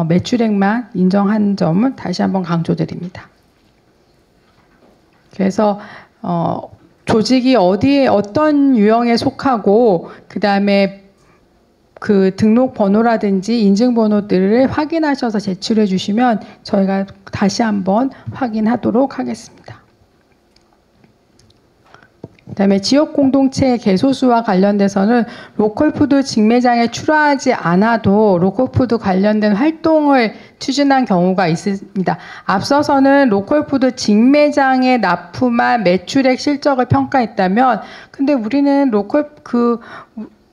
매출액만 인정한 점을 다시 한번 강조드립니다. 그래서 조직이 어디에 어떤 유형에 속하고, 그 다음에 그 등록 번호라든지 인증 번호들을 확인하셔서 제출해 주시면 저희가 다시 한번 확인하도록 하겠습니다. 그다음에 지역 공동체 개소수와 관련돼서는 로컬푸드 직매장에 출하하지 않아도 로컬푸드 관련된 활동을 추진한 경우가 있습니다. 앞서서는 로컬푸드 직매장에 납품한 매출액 실적을 평가했다면, 근데 우리는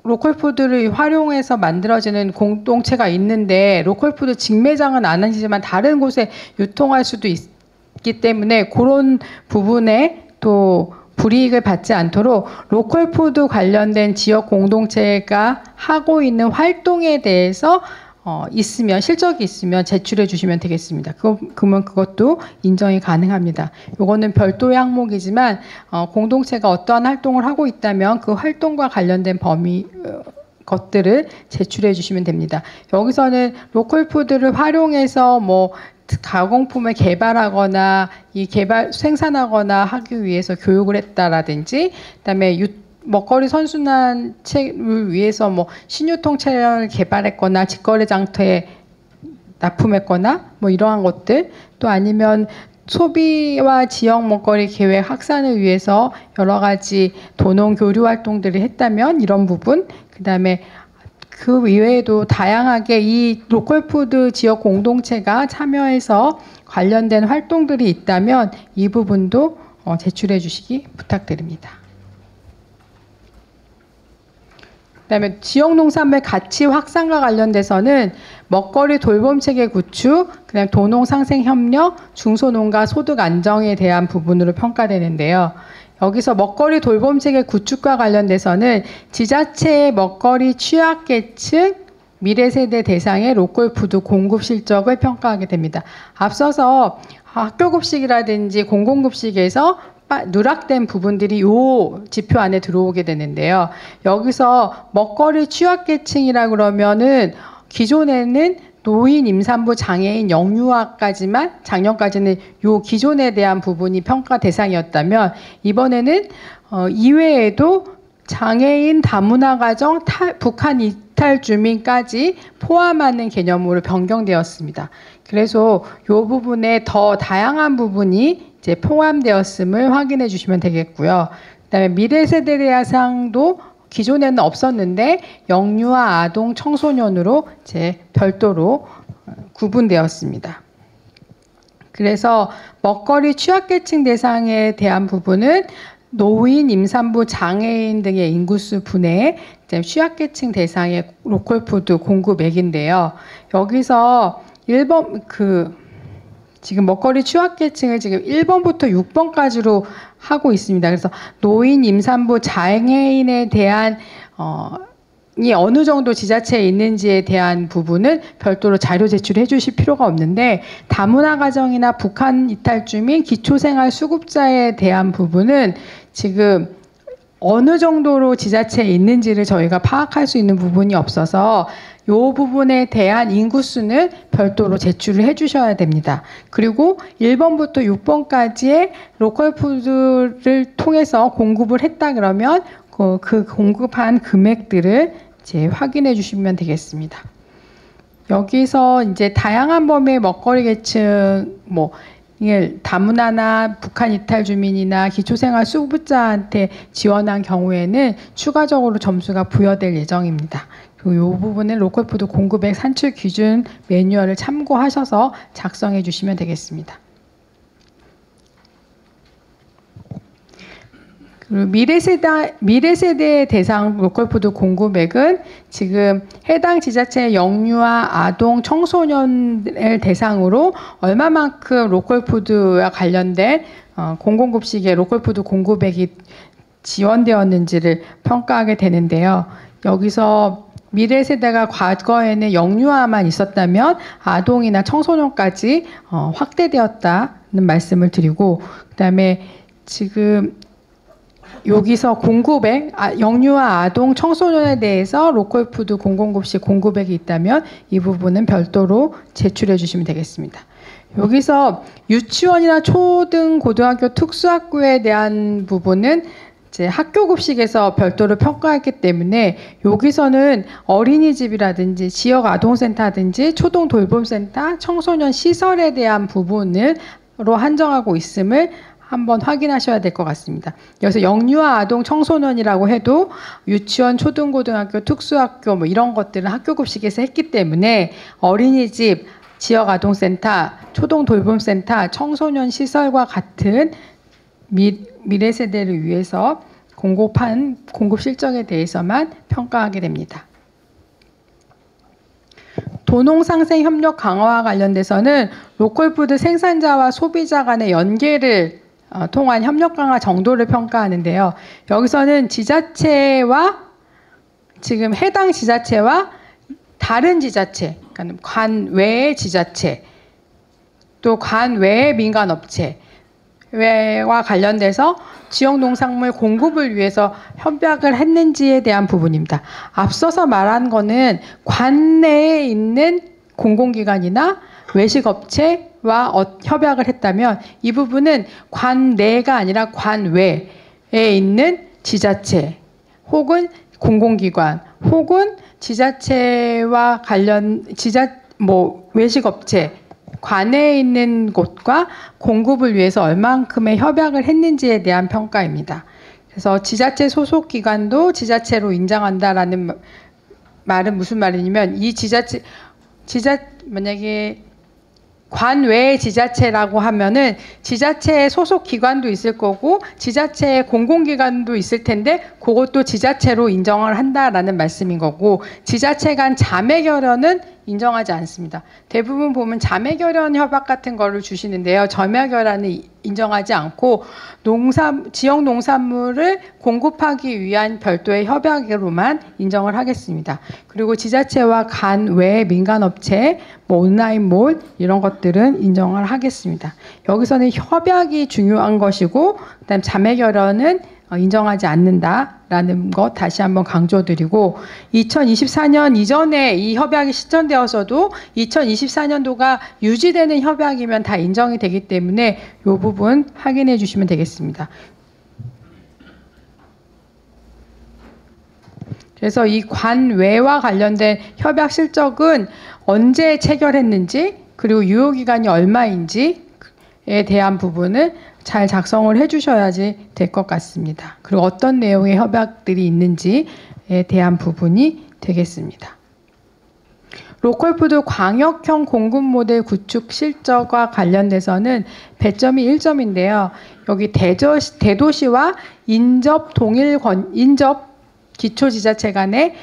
로컬푸드를 활용해서 만들어지는 공동체가 있는데 로컬푸드 직매장은 안 하지만 다른 곳에 유통할 수도 있기 때문에 그런 부분에 또 불이익을 받지 않도록 로컬푸드 관련된 지역 공동체가 하고 있는 활동에 대해서 실적이 있으면 제출해 주시면 되겠습니다. 그러면 그것도 인정이 가능합니다. 이거는 별도의 항목이지만 공동체가 어떠한 활동을 하고 있다면 그 활동과 관련된 것들을 제출해 주시면 됩니다. 여기서는 로컬푸드를 활용해서 가공품을 개발하거나 생산하거나 하기 위해서 교육을 했다라든지, 그다음에 먹거리 선순환책을 위해서 신유통 차량을 개발했거나 직거래 장터에 납품했거나 이러한 것들, 또 아니면 소비와 지역 먹거리 계획 확산을 위해서 여러 가지 도농 교류 활동들을 했다면 이런 부분, 그다음에 그 이외에도 다양하게 이 로컬푸드 지역 공동체가 참여해서 관련된 활동들이 있다면 이 부분도 제출해 주시기 부탁드립니다. 그다음에 지역농산물 가치 확산과 관련돼서는 먹거리 돌봄체계 구축, 그다음 도농 상생 협력, 중소농가 소득 안정에 대한 부분으로 평가되는데요. 여기서 먹거리 돌봄체계 구축과 관련돼서는 지자체의 먹거리 취약계층 미래세대 대상의 로컬푸드 공급 실적을 평가하게 됩니다. 앞서서 학교급식이라든지 공공급식에서 누락된 부분들이 요 지표 안에 들어오게 되는데요. 여기서 먹거리 취약계층이라 그러면은 기존에는 노인, 임산부, 장애인, 영유아까지만 작년까지는 요 기존에 대한 부분이 평가 대상이었다면 이번에는 이외에도 장애인, 다문화 가정, 북한 이탈 주민까지 포함하는 개념으로 변경되었습니다. 그래서 이 부분에 더 다양한 부분이 이제 포함되었음을 확인해 주시면 되겠고요. 그다음에 미래세대 대상도 기존에는 없었는데 영유아, 아동, 청소년으로 이제 별도로 구분되었습니다. 그래서 먹거리 취약계층 대상에 대한 부분은 노인, 임산부, 장애인 등의 인구수 분해, 취약계층 대상의 로컬푸드 공급액인데요. 여기서 1번 지금 먹거리 취약계층을 지금 1번부터 6번까지로 하고 있습니다. 그래서 노인, 임산부, 장애인에 대한 이 어느 정도 지자체에 있는지에 대한 부분은 별도로 자료 제출해 주실 필요가 없는데 다문화 가정이나 북한 이탈 주민, 기초생활 수급자에 대한 부분은 지금 어느 정도로 지자체에 있는지를 저희가 파악할 수 있는 부분이 없어서 이 부분에 대한 인구수는 별도로 제출을 해주셔야 됩니다. 그리고 1번부터 6번까지의 로컬푸드를 통해서 공급을 했다 그러면 그 공급한 금액들을 이제 확인해 주시면 되겠습니다. 여기서 이제 다양한 범위의 먹거리 계층, 다문화나 북한 이탈 주민이나 기초생활 수급자한테 지원한 경우에는 추가적으로 점수가 부여될 예정입니다. 그리고 이 부분은 로컬푸드 공급액 산출 기준 매뉴얼을 참고하셔서 작성해 주시면 되겠습니다. 그리고 미래세대 대상 로컬푸드 공급액은 지금 해당 지자체의 영유아, 아동, 청소년을 대상으로 얼마만큼 로컬푸드와 관련된 공공급식의 로컬푸드 공급액이 지원되었는지를 평가하게 되는데요. 여기서 미래세대가 과거에는 영유아만 있었다면 아동이나 청소년까지 확대되었다는 말씀을 드리고, 그다음에 지금 여기서 공급액, 영유아, 아동, 청소년에 대해서 로컬푸드 공공급식 공급액이 있다면 이 부분은 별도로 제출해 주시면 되겠습니다. 여기서 유치원이나 초등, 고등학교, 특수학교에 대한 부분은 이제 학교급식에서 별도로 평가했기 때문에 여기서는 어린이집이라든지 지역 아동센터든지 초등 돌봄센터, 청소년 시설에 대한 부분으로 한정하고 있음을 한번 확인하셔야 될 것 같습니다. 여기서 영유아, 아동, 청소년이라고 해도 유치원, 초등고등학교, 특수학교 이런 것들은 학교급식에서 했기 때문에 어린이집, 지역아동센터, 초등돌봄센터, 청소년 시설과 같은 미래세대를 위해서 공급한 공급 실적에 대해서만 평가하게 됩니다. 도농상생 협력 강화와 관련돼서는 로컬푸드 생산자와 소비자 간의 연계를 통한 협력 강화 정도를 평가하는데요. 여기서는 지자체와 지금 해당 지자체와 다른 지자체, 그러니까 관외의 지자체, 또 관외의 민간업체와 관련돼서 지역 농산물 공급을 위해서 협약을 했는지에 대한 부분입니다. 앞서서 말한 거는 관내에 있는 공공기관이나 외식업체와 협약을 했다면 이 부분은 관내가 아니라 관외에 있는 지자체 혹은 공공기관 혹은 지자체와 관련 외식업체 관내에 있는 곳과 공급을 위해서 얼만큼의 협약을 했는지에 대한 평가입니다. 그래서 지자체 소속 기관도 지자체로 인정한다라는 말은 무슨 말이냐면 이 만약에 관외 지자체라고 하면은 지자체의 소속 기관도 있을 거고 지자체의 공공기관도 있을 텐데 그것도 지자체로 인정을 한다라는 말씀인 거고 지자체 간 자매 결연은 인정하지 않습니다. 대부분 보면 자매결연 협약 같은 거를 주시는데요. 점야결연은 인정하지 않고 지역 농산물을 공급하기 위한 별도의 협약으로만 인정을 하겠습니다. 그리고 지자체와 간 외 민간업체, 뭐 온라인몰 이런 것들은 인정을 하겠습니다. 여기서는 협약이 중요한 것이고 그다음 자매결연은 인정하지 않는다라는 것 다시 한번 강조드리고 2024년 이전에 이 협약이 시전되어서도 2024년도가 유지되는 협약이면 다 인정이 되기 때문에 이 부분 확인해 주시면 되겠습니다. 그래서 이 관외와 관련된 협약 실적은 언제 체결했는지 그리고 유효기간이 얼마인지에 대한 부분을 잘 작성을 해주셔야지 될 것 같습니다. 그리고 어떤 내용의 협약들이 있는지에 대한 부분이 되겠습니다. 로컬푸드 광역형 공급 모델 구축 실적과 관련돼서는 배점이 1점인데요. 여기 대도시와 인접 기초지자체 간의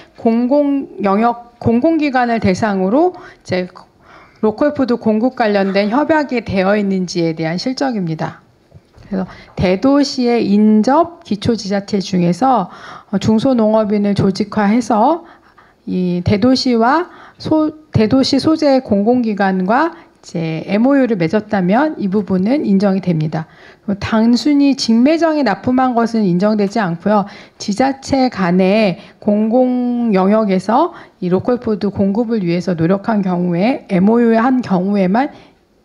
공공기관을 대상으로 이제 로컬푸드 공급 관련된 협약이 되어 있는지에 대한 실적입니다. 그래서 대도시의 인접 기초지자체 중에서 중소농업인을 조직화해서 이 대도시와 대도시 소재의 공공기관과 이제 MOU를 맺었다면 이 부분은 인정이 됩니다. 단순히 직매정에 납품한 것은 인정되지 않고요. 지자체 간의 공공 영역에서 이 로컬푸드 공급을 위해서 노력한 경우에 MOU에 한 경우에만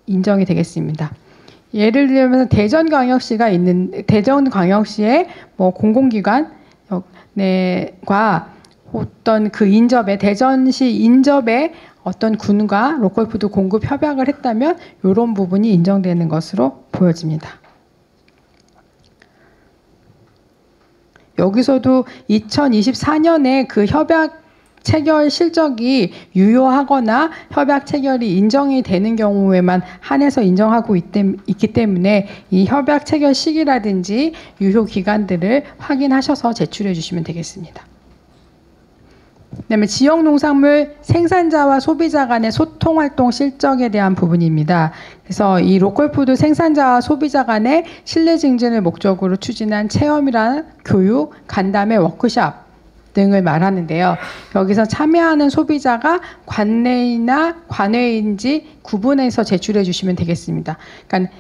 인정이 되겠습니다. 예를 들면 대전광역시의 뭐 공공기관과 어떤 그 인접에 대전시 인접에 어떤 군과 로컬푸드 공급 협약을 했다면 이런 부분이 인정되는 것으로 보여집니다. 여기서도 2024년에 그 협약 체결 실적이 유효하거나 협약 체결이 인정이 되는 경우에만 한해서 인정하고 있기 때문에 이 협약 체결 시기라든지 유효 기간들을 확인하셔서 제출해 주시면 되겠습니다. 그다음에 지역 농산물 생산자와 소비자 간의 소통 활동 실적에 대한 부분입니다. 그래서 이 로컬푸드 생산자와 소비자 간의 신뢰 증진을 목적으로 추진한 체험이란 교육, 간담회, 워크숍 등을 말하는데요. 여기서 참여하는 소비자가 관내이나 관외인지 구분해서 제출해 주시면 되겠습니다. 그러니까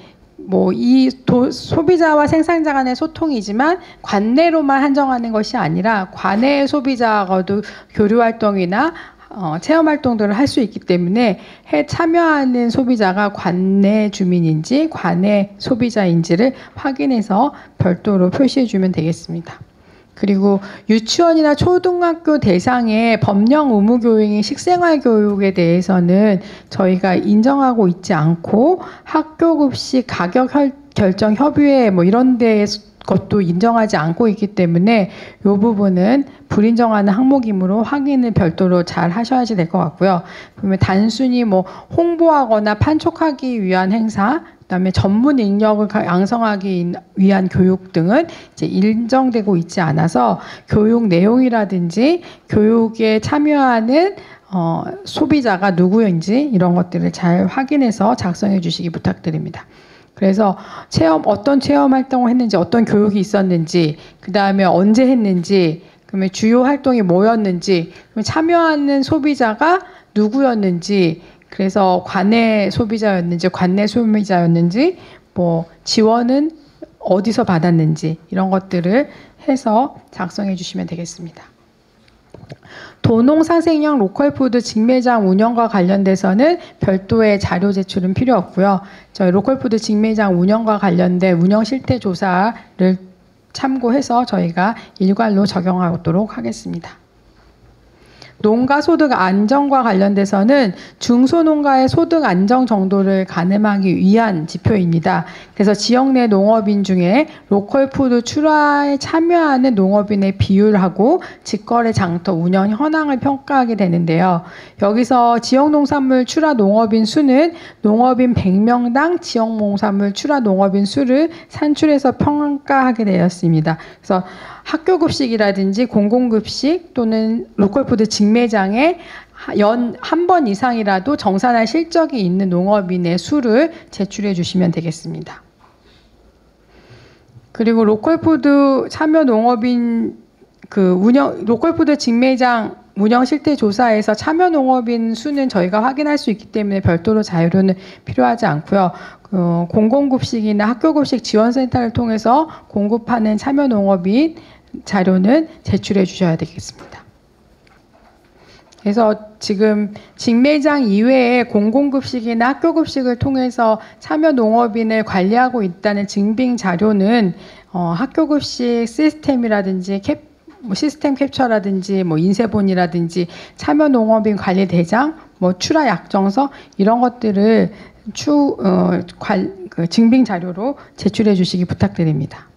소비자와 생산자 간의 소통이지만 관내로만 한정하는 것이 아니라 관내 소비자하고도 교류 활동이나 체험 활동들을 할 수 있기 때문에 참여하는 소비자가 관내 주민인지 관내 소비자인지를 확인해서 별도로 표시해 주면 되겠습니다. 그리고 유치원이나 초등학교 대상의 법령 의무 교육인 식생활 교육에 대해서는 저희가 인정하고 있지 않고 학교 급식 가격 결정 협의회 뭐 이런 데 것도 인정하지 않고 있기 때문에 이 부분은 불인정하는 항목이므로 확인을 별도로 잘 하셔야지 될 것 같고요. 그러면 단순히 뭐 홍보하거나 판촉하기 위한 행사, 그다음에 전문 인력을 양성하기 위한 교육 등은 이제 인정되고 있지 않아서 교육 내용이라든지 교육에 참여하는 소비자가 누구인지 이런 것들을 잘 확인해서 작성해 주시기 부탁드립니다. 그래서 어떤 체험 활동을 했는지, 어떤 교육이 있었는지, 그 다음에 언제 했는지, 그다음에 주요 활동이 뭐였는지, 참여하는 소비자가 누구였는지, 그래서 관내 소비자였는지, 관내 소비자였는지, 뭐 지원은 어디서 받았는지 이런 것들을 해서 작성해 주시면 되겠습니다. 도농사생형 로컬푸드 직매장 운영과 관련돼서는 별도의 자료 제출은 필요 없고요. 저희 로컬푸드 직매장 운영과 관련된 운영 실태 조사를 참고해서 저희가 일괄로 적용하도록 하겠습니다. 농가 소득 안정과 관련돼서는 중소농가의 소득 안정 정도를 가늠하기 위한 지표입니다. 그래서 지역 내 농업인 중에 로컬푸드 출하에 참여하는 농업인의 비율하고 직거래 장터 운영 현황을 평가하게 되는데요. 여기서 지역 농산물 출하 농업인 수는 농업인 100명당 지역 농산물 출하 농업인 수를 산출해서 평가하게 되었습니다. 그래서 학교 급식이라든지 공공급식 또는 로컬푸드 직매장에 연 한 번 이상이라도 정산할 실적이 있는 농업인의 수를 제출해 주시면 되겠습니다. 그리고 로컬푸드 참여 농업인 로컬푸드 직매장 운영 실태 조사에서 참여 농업인 수는 저희가 확인할 수 있기 때문에 별도로 자료는 필요하지 않고요. 공공급식이나 학교급식 지원센터를 통해서 공급하는 참여 농업인 자료는 제출해 주셔야 되겠습니다. 그래서 지금 직매장 이외에 공공급식이나 학교급식을 통해서 참여 농업인을 관리하고 있다는 증빙 자료는 학교급식 시스템이라든지 시스템 캡처라든지 인쇄본이라든지 참여 농업인 관리 대장, 출하 약정서 이런 것들을 증빙 자료로 제출해 주시기 부탁드립니다.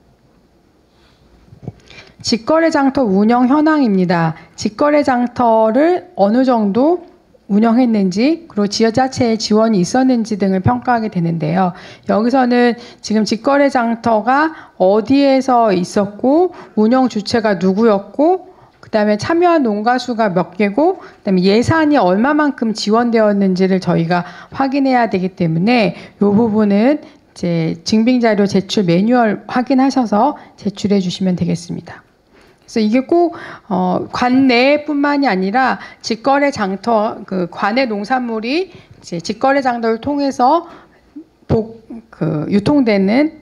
직거래 장터 운영 현황입니다. 직거래 장터를 어느 정도 운영했는지 그리고 지자체의 지원이 있었는지 등을 평가하게 되는데요. 여기서는 지금 직거래 장터가 어디에서 있었고 운영 주체가 누구였고 그다음에 참여한 농가 수가 몇 개고 그다음에 예산이 얼마만큼 지원되었는지를 저희가 확인해야 되기 때문에 이 부분은 이제 증빙자료 제출 매뉴얼 확인하셔서 제출해 주시면 되겠습니다. 그래서 이게 꼭 관내뿐만이 아니라 직거래 장터 관내 농산물이 이제 직거래 장터를 통해서 유통되는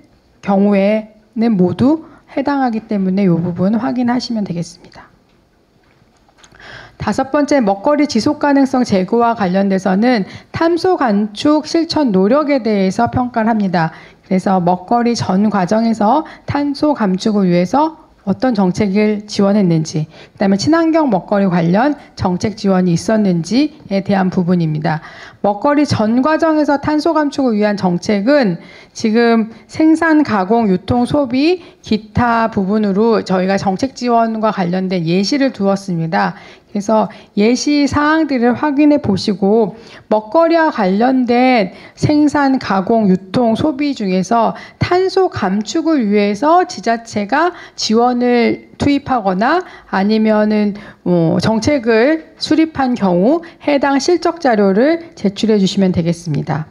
경우에는 모두 해당하기 때문에 이 부분 확인하시면 되겠습니다. 다섯 번째, 먹거리 지속 가능성 제고와 관련돼서는 탄소 감축 실천 노력에 대해서 평가를 합니다. 그래서 먹거리 전 과정에서 탄소 감축을 위해서 어떤 정책을 지원했는지, 그다음에 친환경 먹거리 관련 정책 지원이 있었는지에 대한 부분입니다. 먹거리 전 과정에서 탄소 감축을 위한 정책은 지금 생산, 가공, 유통, 소비, 기타 부분으로 저희가 정책 지원과 관련된 예시를 두었습니다. 그래서 예시 사항들을 확인해 보시고 먹거리와 관련된 생산, 가공, 유통, 소비 중에서 탄소 감축을 위해서 지자체가 지원을 투입하거나 아니면은 정책을 수립한 경우 해당 실적 자료를 제출해 주시면 되겠습니다.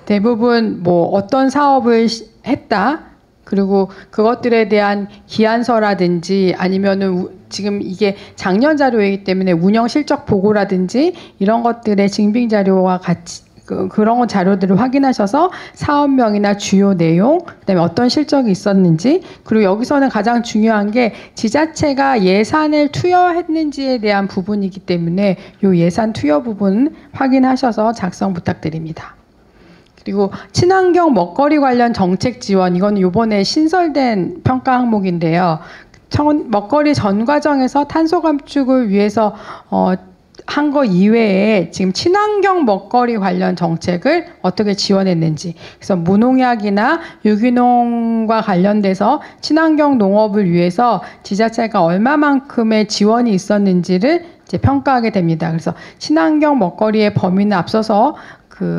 대부분 어떤 사업을 했다. 그리고 그것들에 대한 기한서라든지 아니면은 지금 이게 작년 자료이기 때문에 운영 실적 보고라든지 이런 것들의 증빙 자료와 같이 그런 자료들을 확인하셔서 사업명이나 주요 내용, 그다음에 어떤 실적이 있었는지, 그리고 여기서는 가장 중요한 게 지자체가 예산을 투여했는지에 대한 부분이기 때문에 이 예산 투여 부분 확인하셔서 작성 부탁드립니다. 그리고 친환경 먹거리 관련 정책 지원, 이건 이번에 신설된 평가 항목인데요. 먹거리 전 과정에서 탄소 감축을 위해서 한 거 이외에 지금 친환경 먹거리 관련 정책을 어떻게 지원했는지, 그래서 무농약이나 유기농과 관련돼서 친환경 농업을 위해서 지자체가 얼마만큼의 지원이 있었는지를 이제 평가하게 됩니다. 그래서 친환경 먹거리의 범위는 앞서서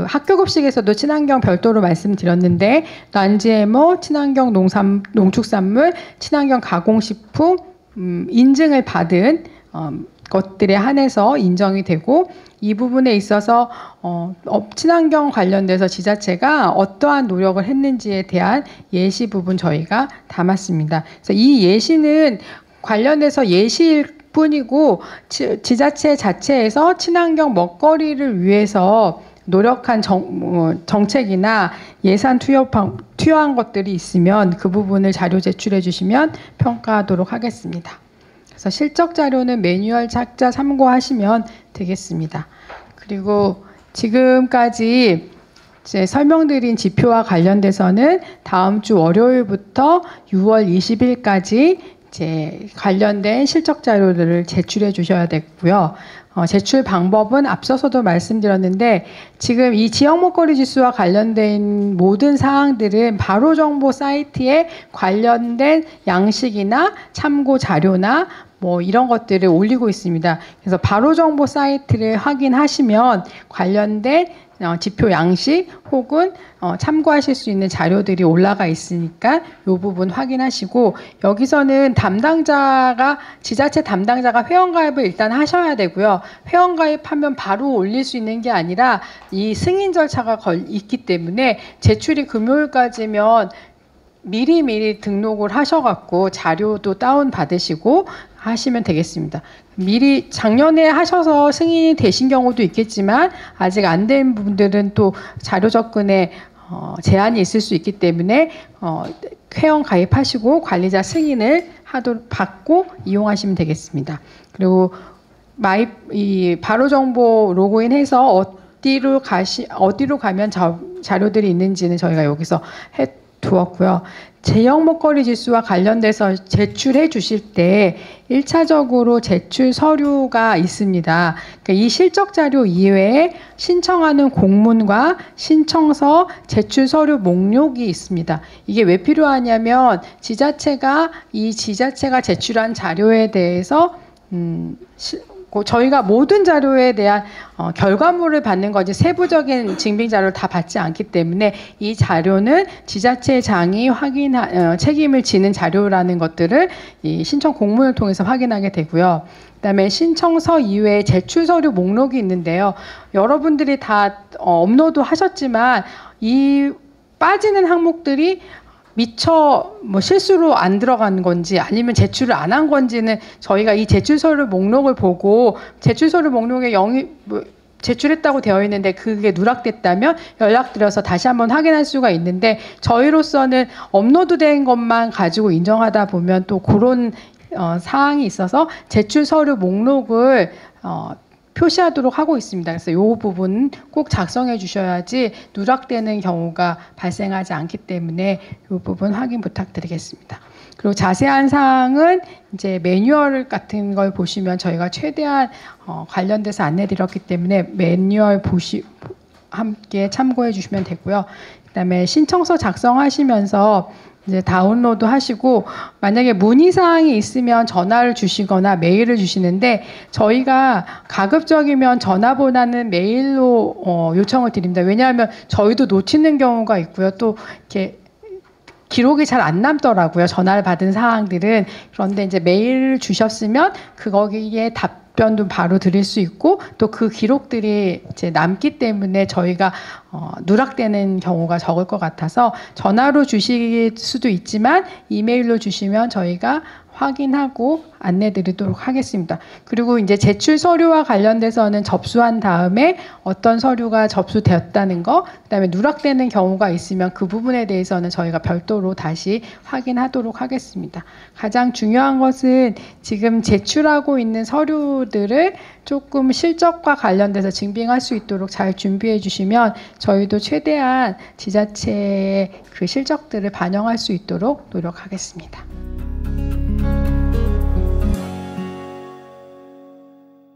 학교급식에서도 친환경 별도로 말씀드렸는데 non-GMO, 친환경 농축산물, 친환경 가공식품 인증을 받은 것들에 한해서 인정이 되고 이 부분에 있어서 친환경 관련돼서 지자체가 어떠한 노력을 했는지에 대한 예시 부분 저희가 담았습니다. 그래서 이 예시는 관련돼서 예시일 뿐이고 지자체 자체에서 친환경 먹거리를 위해서 노력한 정책이나 예산 투여한 것들이 있으면 그 부분을 자료 제출해 주시면 평가하도록 하겠습니다. 그래서 실적 자료는 매뉴얼 착자 참고하시면 되겠습니다. 그리고 지금까지 이제 설명드린 지표와 관련돼서는 다음 주 월요일부터 6월 20일까지 이제 관련된 실적 자료들을 제출해 주셔야 되고요. 제출 방법은 앞서서도 말씀드렸는데 지금 이 지역 먹거리 지수와 관련된 모든 사항들은 바로정보 사이트에 관련된 양식이나 참고 자료나 이런 것들을 올리고 있습니다. 그래서 바로정보 사이트를 확인하시면 관련된 지표 양식 혹은 참고하실 수 있는 자료들이 올라가 있으니까 이 부분 확인하시고, 여기서는 지자체 담당자가 회원가입을 일단 하셔야 되고요. 회원가입하면 바로 올릴 수 있는 게 아니라 이 승인 절차가 있기 때문에 제출이 금요일까지면 미리 등록을 하셔갖고 자료도 다운 받으시고 하시면 되겠습니다. 미리 작년에 하셔서 승인이 되신 경우도 있겠지만 아직 안 된 분들은 또 자료 접근에 제한이 있을 수 있기 때문에 회원 가입하시고 관리자 승인을 받고 이용하시면 되겠습니다. 그리고 바로정보 로그인해서 어디로 가면 자료들이 있는지는 저희가 여기서 두었고요. 제형 먹거리 지수와 관련돼서 제출해 주실 때 1차적으로 제출 서류가 있습니다. 그러니까 이 실적 자료 이외에 신청하는 공문과 신청서, 제출 서류 목록이 있습니다. 이게 왜 필요하냐면 지자체가 제출한 자료에 대해서 저희가 모든 자료에 대한 결과물을 받는 거지 세부적인 증빙 자료를 다 받지 않기 때문에 이 자료는 지자체장이 책임을 지는 자료라는 것들을 이 신청 공문을 통해서 확인하게 되고요. 그다음에 신청서 이외에 제출 서류 목록이 있는데요. 여러분들이 다 업로드 하셨지만 이 빠지는 항목들이 미처 실수로 안 들어간 건지 아니면 제출을 안 한 건지는 저희가 이 제출서류 목록을 보고 제출서류 목록에 제출했다고 되어 있는데 그게 누락됐다면 연락드려서 다시 한번 확인할 수가 있는데, 저희로서는 업로드된 것만 가지고 인정하다 보면 또 그런 사항이 있어서 제출서류 목록을 표시하도록 하고 있습니다. 그래서 이 부분 꼭 작성해 주셔야지 누락되는 경우가 발생하지 않기 때문에 이 부분 확인 부탁드리겠습니다. 그리고 자세한 사항은 이제 매뉴얼 같은 걸 보시면 저희가 최대한 관련돼서 안내 드렸기 때문에 매뉴얼 함께 참고해 주시면 되고요. 그다음에 신청서 작성하시면서 이제 다운로드 하시고, 만약에 문의사항이 있으면 전화를 주시거나 메일을 주시는데 저희가 가급적이면 전화보다는 메일로 요청을 드립니다. 왜냐하면 저희도 놓치는 경우가 있고요. 또 이렇게 기록이 잘 안 남더라고요. 전화를 받은 사항들은. 그런데 이제 메일을 주셨으면 거기에 답변도 바로 드릴 수 있고 또 그 기록들이 이제 남기 때문에 저희가 누락되는 경우가 적을 것 같아서 전화로 주실 수도 있지만 이메일로 주시면 저희가 확인하고 안내 드리도록 하겠습니다. 그리고 이제 제출 서류와 관련돼서는 접수한 다음에 어떤 서류가 접수되었다는 거, 그다음에 누락되는 경우가 있으면 그 부분에 대해서는 저희가 별도로 다시 확인하도록 하겠습니다. 가장 중요한 것은 지금 제출하고 있는 서류들을 조금 실적과 관련돼서 증빙할 수 있도록 잘 준비해 주시면 저희도 최대한 지자체의 그 실적들을 반영할 수 있도록 노력하겠습니다.